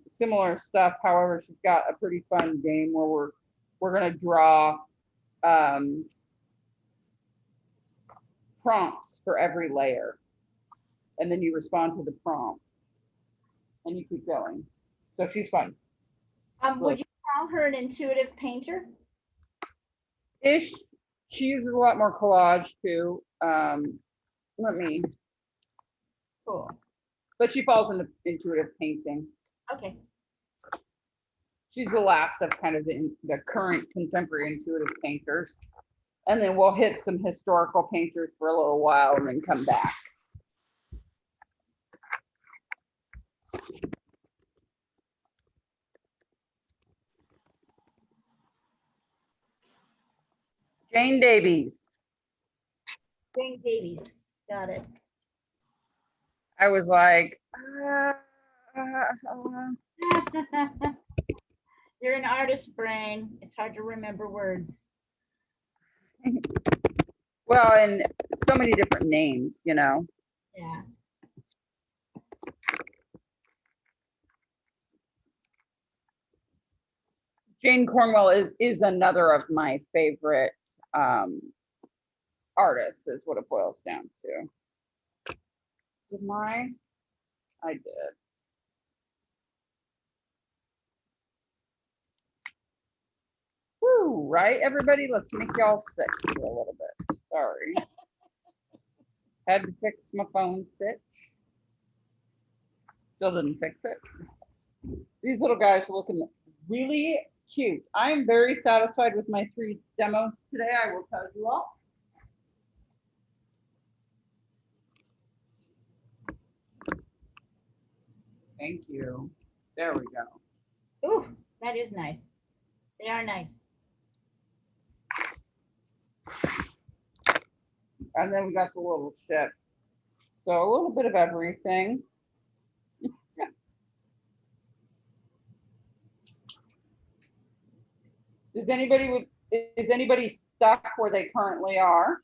similar stuff. However, she's got a pretty fun game where we're gonna draw prompts for every layer, and then you respond to the prompt, and you keep going. So she's fun. Would you call her an intuitive painter? Ish. She uses a lot more collage too. Let me. Cool. But she falls into intuitive painting. Okay. She's the last of kind of the current contemporary intuitive painters. And then we'll hit some historical painters for a little while and then come back. Jane Davies. Jane Davies. Got it. I was like, You're an artist brain. It's hard to remember words. well, and so many different names, you know. Yeah. Jane Cornwell is another of my favorite artists, is what it boils down to. I did. Woo, right, everybody? Let's make y'all sick for a little bit. Sorry. Had to fix my phone stitch. Still didn't fix it. These little guys are looking really cute. I am very satisfied with my 3 demos today, I will tell you all. Thank you. There we go. Ooh, that is nice. They are nice. And then we got the little ship. So a little bit of everything. Is anybody stuck where they currently are?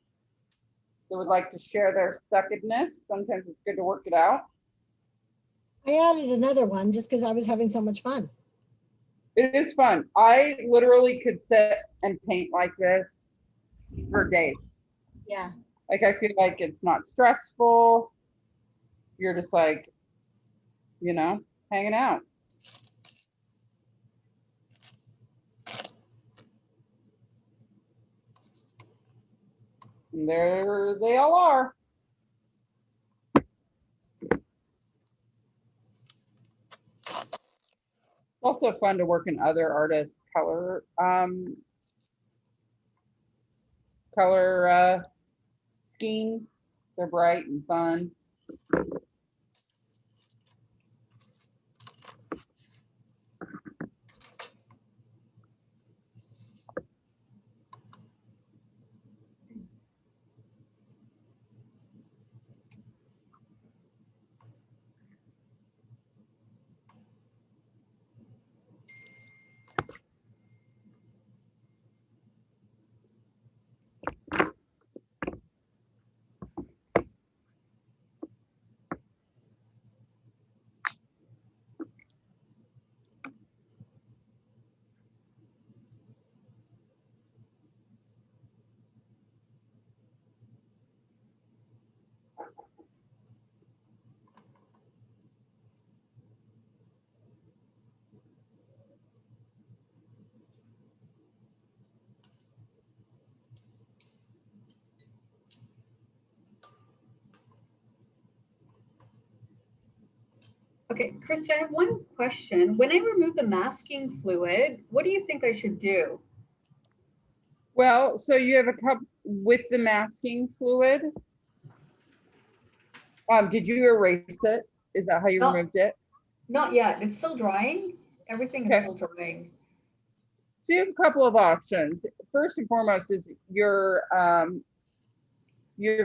They would like to share their stuckedness. Sometimes it's good to work it out. I added another one just because I was having so much fun. It is fun. I literally could sit and paint like this for days. Yeah. Like, I feel like it's not stressful. You're just like, you know, hanging out. And there they all are. It's also fun to work in other artists' color schemes. They're bright and fun. Okay, Christy, I have one question. When I remove the masking fluid, what do you think I should do? Well, so you have a cup with the masking fluid. Did you erase it? Is that how you No. removed it? Not yet. It's still drying. Everything is Okay. still drying. So you have a couple of options. First and foremost is your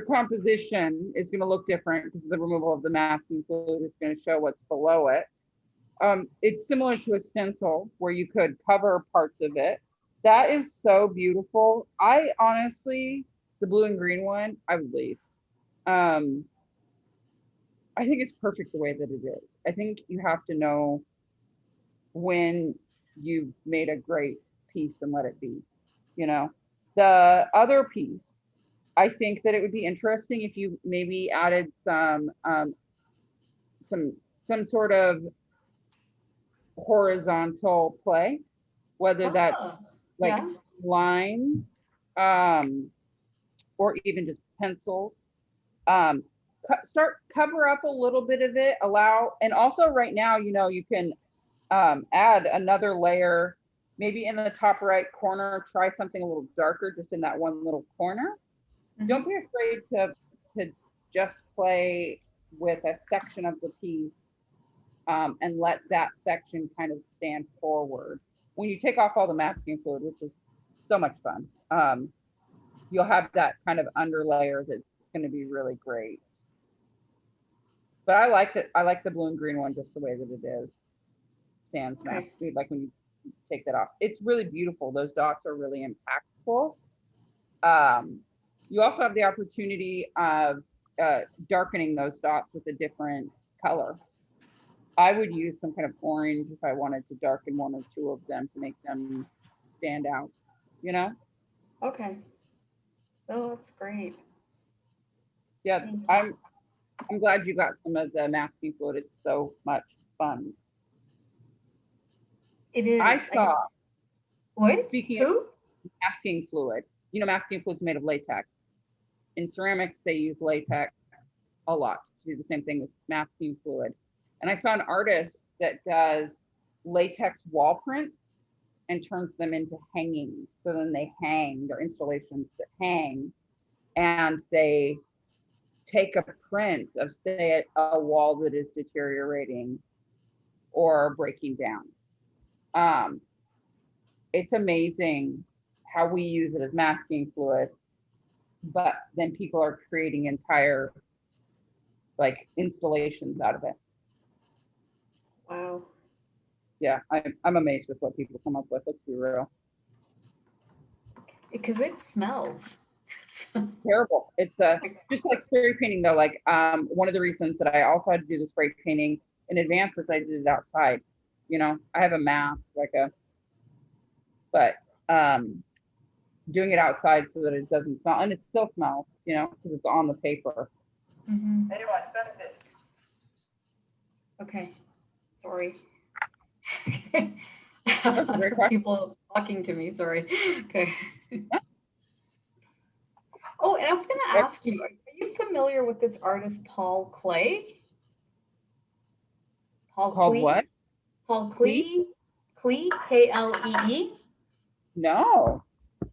composition is going to look different because the removal of the masking fluid is going to show what's below it. It's similar to a stencil where you could cover parts of it. That is so beautiful. I honestly, the blue and green one, I would leave. I think it's perfect the way that it is. I think you have to know when you've made a great piece and let it be, you know. The other piece, I think that it would be interesting if you maybe added some sort of horizontal play, whether that's Ah, like yeah. lines, or even just pencils. Start cover up a little bit of it, allow, and also right now, you know, you can add another layer, maybe in the top right corner, try something a little darker just in that one little corner. Don't be afraid to just play with a section of the piece, and let that section kind of stand forward. When you take off all the masking fluid, which is so much fun, you'll have that kind of underlayer that's going to be really great. But I like that. I like the blue and green one just the way that it is. Sans mask, like when you take that off, it's really beautiful. Those dots are really impactful. You also have the opportunity of darkening those dots with a different color. I would use some kind of orange if I wanted to darken one or two of them to make them stand out, you know? Okay. Oh, that's great. Yeah, I'm glad you got some of the masking fluid. It's so much fun. It is. I saw, What? speaking of masking fluid, you know, masking fluid's made of latex. In ceramics, they use latex a lot to do the same thing with masking fluid. And I saw an artist that does latex wall prints and turns them into hangings. So then they hang, they're installations that hang, and they take a print of, say, a wall that is deteriorating or breaking down. It's amazing how we use it as masking fluid, but then people are creating entire like installations out of it. Wow. Yeah, I'm amazed with what people come up with. Let's be real. Because it smells. It's terrible. It's just like spray painting though. Like one of the reasons that I also had to do the spray painting in advance is I did it outside. You know, I have a mask, but doing it outside so that it doesn't smell, and it still smells, you know, because it's on the paper. Okay. Sorry. I have other people talking to me. Sorry. Okay. Oh, and I was going to ask you, are you familiar with this artist, Paul Klee? Paul Called Klee? what? Paul Klee? Klee, Klee? No.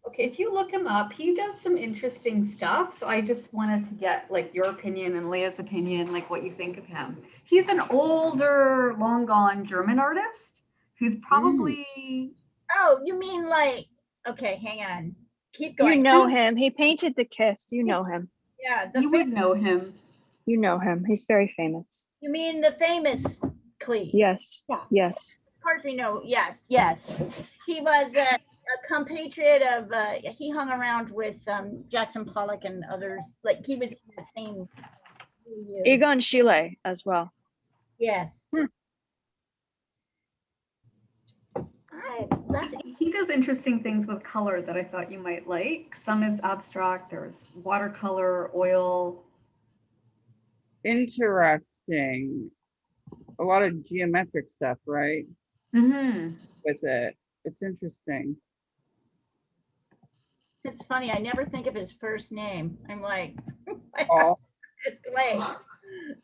Okay, if you look him up, he does some interesting stuff. So I just wanted to get like your opinion and Leah's opinion, like what you think of him. He's an older, long gone German artist who's probably. Oh, you mean like, okay, hang on. Keep going. You know him. He painted The Kiss. You know him. Yeah. You would know him. You know him. He's very famous. You mean the famous Klee? Yes. Yeah. Yes. Of course we know. Yes. Yes. He was a compatriot of, he hung around with Jackson Pollock and others. Like he was in that same. Egon Schiele as well. Yes. He does interesting things with color that I thought you might like. Some is abstract. There's watercolor, oil. Interesting. A lot of geometric stuff, right? Mm-hmm. With it. It's interesting. It's funny. I never think of his first name. I'm like, Paul. Chris Clay.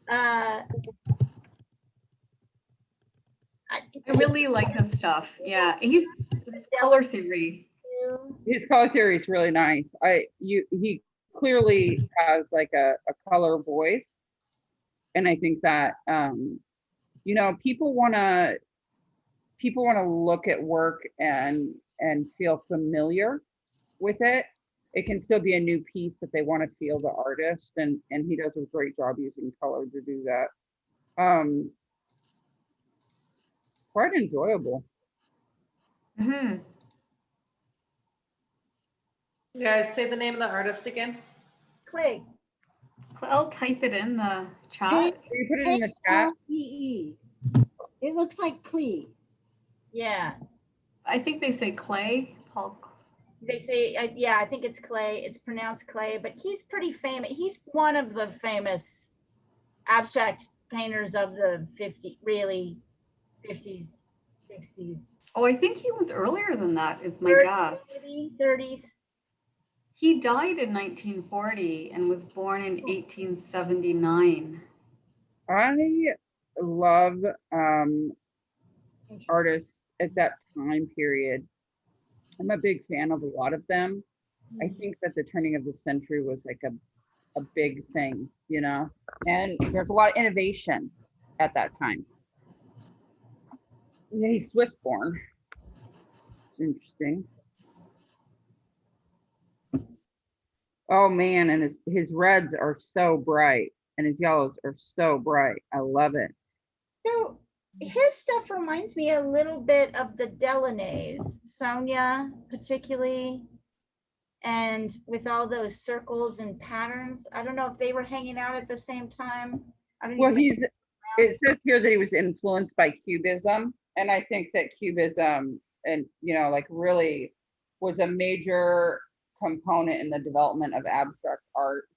I really like his stuff. Yeah, he's color theory. His color theory is really nice. He clearly has like a color voice. And I think that, you know, people want to look at work and feel familiar with it. It can still be a new piece, but they want to feel the artist, and he does a great job using color to do that. Quite enjoyable. Hmm. You guys say the name of the artist again? Clay. I'll type it in the chat. Can you put it in the chat? K-L-E-E. It looks like Klee. Yeah, I think they say Clay, Paul. they say, yeah, I think it's Clay. It's pronounced Clay, but he's pretty famous. He's one of the famous abstract painters of the 50s, 60s. Oh, I think he was earlier than that, is my 30s, guess. 30s. He died in 1940 and was born in 1879. I love artists at that time period. I'm a big fan of a lot of them. I think that the turning of the century was like a big thing, you know, and there's a lot of innovation at that time. Yeah, he's Swiss born. It's interesting. Oh man, and his reds are so bright and his yellows are so bright. I love it. So his stuff reminds me a little bit of the Delanays, Sonia particularly, and with all those circles and patterns. I don't know if they were hanging out at the same time. I don't Well, even it says here that he was influenced by Cubism, and I think that Cubism, and you know, like really was a major component in the development of abstract art.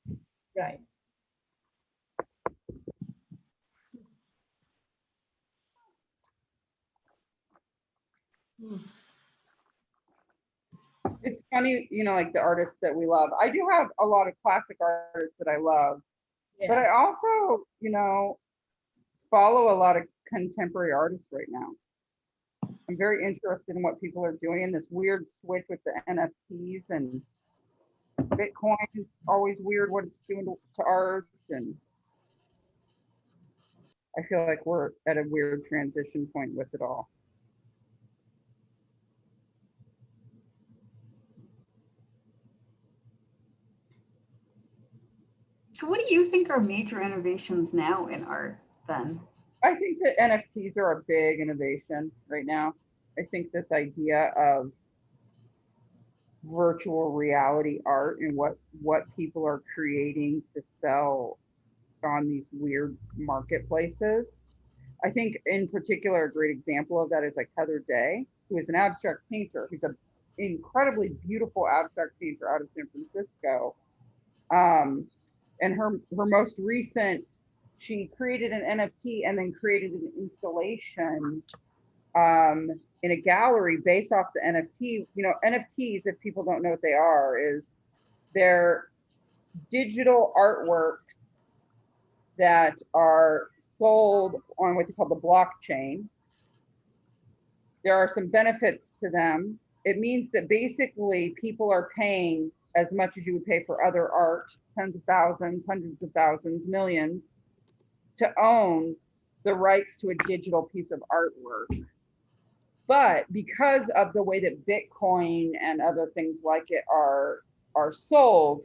right. It's funny, you know, like the artists that we love. I do have a lot of classic artists that I love, but I also, you know, follow a lot of contemporary artists right now. I'm very interested in what people are doing in this weird switch with the NFTs, and Bitcoin is always weird what it's doing to art. And I feel like we're at a weird transition point with it all. So what do you think are major innovations now in art then? I think that NFTs are a big innovation right now. I think this idea of virtual reality art and what people are creating to sell on these weird marketplaces. I think in particular, a great example of that is like Heather Day, who is an abstract painter, who's an incredibly beautiful abstract painter out of San Francisco. And her most recent, she created an NFT and then created an installation in a gallery based off the NFT. You know, NFTs, if people don't know what they are, is they're digital artworks that are sold on what they call the blockchain. There are some benefits to them. It means that basically people are paying as much as you would pay for other art, tens of thousands, hundreds of thousands, millions, to own the rights to a digital piece of artwork. But because of the way that Bitcoin and other things like it are sold,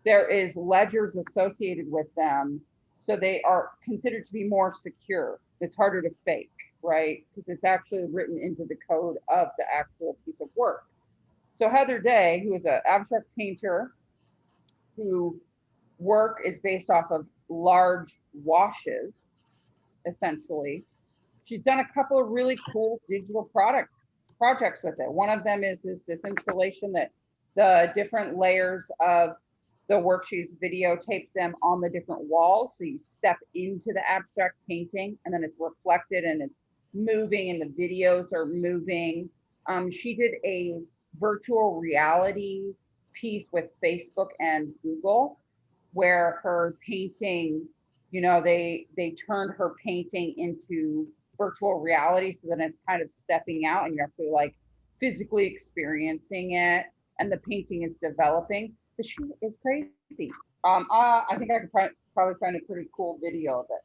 there is ledgers associated with them. So they are considered to be more secure. It's harder to fake, right? Because it's actually written into the code of the actual piece of work. So Heather Day, who is an abstract painter, whose work is based off of large washes, essentially. She's done a couple of really cool digital projects with it. One of them is this installation that the different layers of the work, she's videotaped them on the different walls. So you step into the abstract painting and then it's reflected and it's moving and the videos are moving. She did a virtual reality piece with Facebook and Google where her painting, you know, they turned her painting into virtual reality so that it's kind of stepping out and you're actually like physically experiencing it and the painting is developing. The shoot is crazy. I think I could probably find a pretty cool video of it.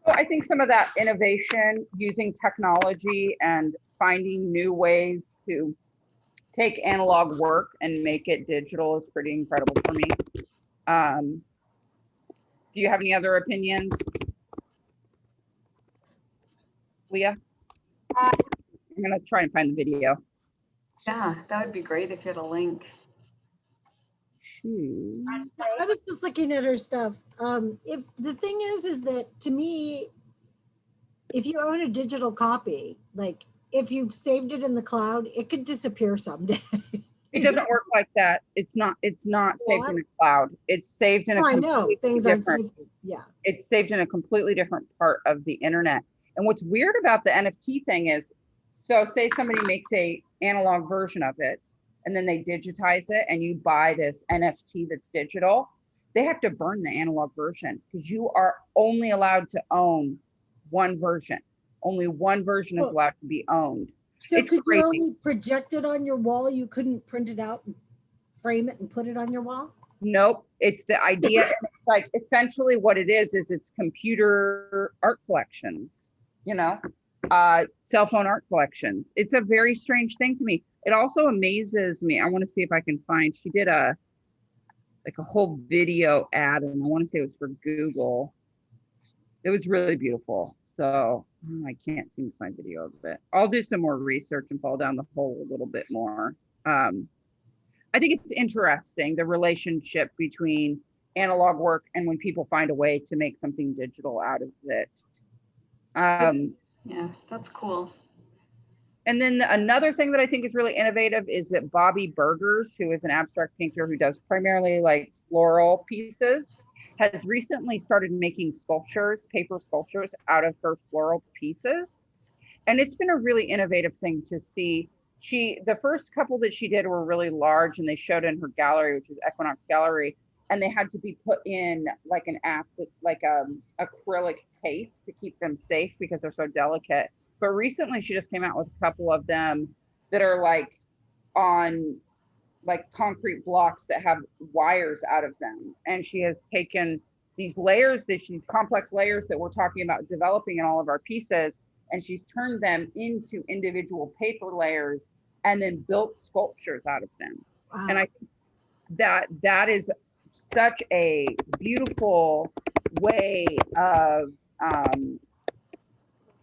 So I think some of that innovation using technology and finding new ways to take analog work and make it digital is pretty incredible for me. Do you have any other opinions, Leah? I'm gonna try and find the video. Yeah, that would be great if you had a link. I was just looking at her stuff. If the thing is that to me, if you own a digital copy, like if you've saved it in the cloud, it could disappear someday. It doesn't work like that. It's not saved in the cloud. It's saved in a Oh, I know completely things aren't different, safe. Yeah. it's saved in a completely different part of the internet. And what's weird about the NFT thing is, so say somebody makes a analog version of it and then they digitize it and you buy this NFT that's digital, they have to burn the analog version because you are only allowed to own one version. Only one version is allowed to be owned. So It's could crazy. you only project it on your wall? You couldn't print it out, and frame it and put it on your wall? Nope. It's the idea. It's like essentially what it is it's computer art collections, cell phone art collections. It's a very strange thing to me. It also amazes me. I want to see if I can find, she did a whole video ad and I want to say it was for Google. It was really beautiful. So I can't seem to find video of it. I'll do some more research and fall down the hole a little bit more. I think it's interesting, the relationship between analog work and when people find a way to make something digital out of it. Yeah, that's cool. And then another thing that I think is really innovative is that Bobby Burgers, who is an abstract painter who does primarily like floral pieces, has recently started making sculptures, paper sculptures out of her floral pieces. And it's been a really innovative thing to see. The first couple that she did were really large and they showed in her gallery, which is Equinox Gallery, and they had to be put in like an acid, like acrylic case to keep them safe because they're so delicate. But recently she just came out with a couple of them that are like on like concrete blocks that have wires out of them. And she has taken these layers, these complex layers that we're talking about developing in all of our pieces, and she's turned them into individual paper layers and then built sculptures out of them. Wow. And I think that is such a beautiful way of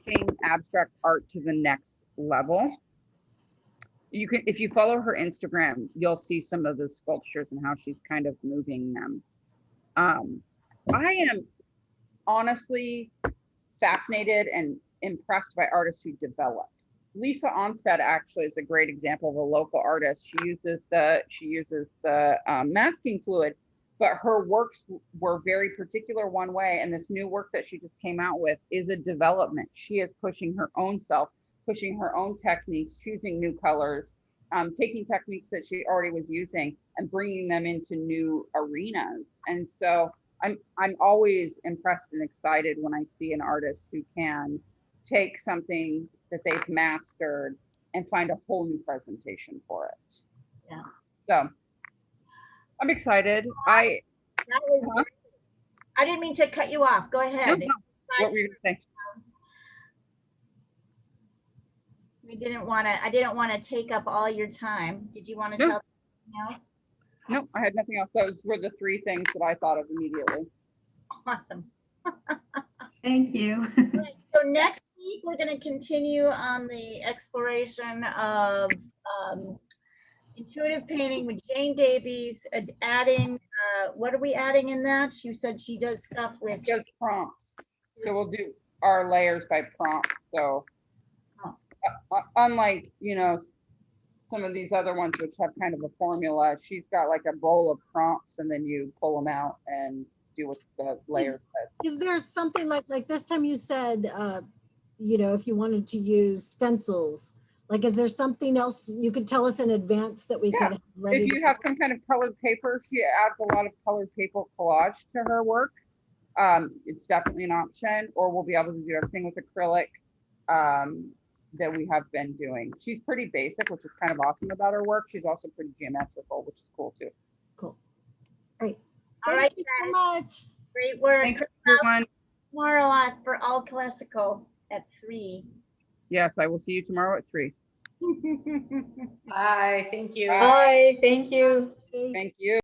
taking abstract art to the next level. You can, if you follow her Instagram, you'll see some of the sculptures and how she's kind of moving them. I am honestly fascinated and impressed by artists who develop. Lisa Onstead actually is a great example of a local artist. She uses the masking fluid, but her works were very particular one way. And this new work that she just came out with is a development. She is pushing her own self, pushing her own techniques, choosing new colors, taking techniques that she already was using and bringing them into new arenas. And so I'm always impressed and excited when I see an artist who can take something that they've mastered and find a whole new presentation for it. Yeah. So I'm excited. I didn't mean to cut you off. Go ahead. No. What were you gonna say? I didn't want to take up all your time. Did you want to tell something else? No, I had nothing else. Those were the three things that I thought of immediately. Awesome. Thank you. Right, so next week, we're going to continue on the exploration of intuitive painting with Jane Davies, adding, what are we adding in that? You said she does stuff with. She does prompts. So we'll do our layers by prompt. So unlike, some of these other ones which have kind of a formula, she's got like a bowl of prompts and then you pull them out and do what the layers said. Is there something like this time you said, if you wanted to use stencils, like, is there something else you could tell us in advance that we could have ready? If you have some kind of colored paper, she adds a lot of colored paper collage to her work. It's definitely an option, or we'll be able to do everything with acrylic that we have been doing. She's pretty basic, which is kind of awesome about her work. She's also pretty geometrical, which is cool too. Cool. Great. All Thank right, you guys. so much. Great work. Thanks, everyone. Tomorrow for All Classical at 3. Yes, I will see you tomorrow at 3. Bye, thank you. Bye. Bye, thank you. Okay. Thank you.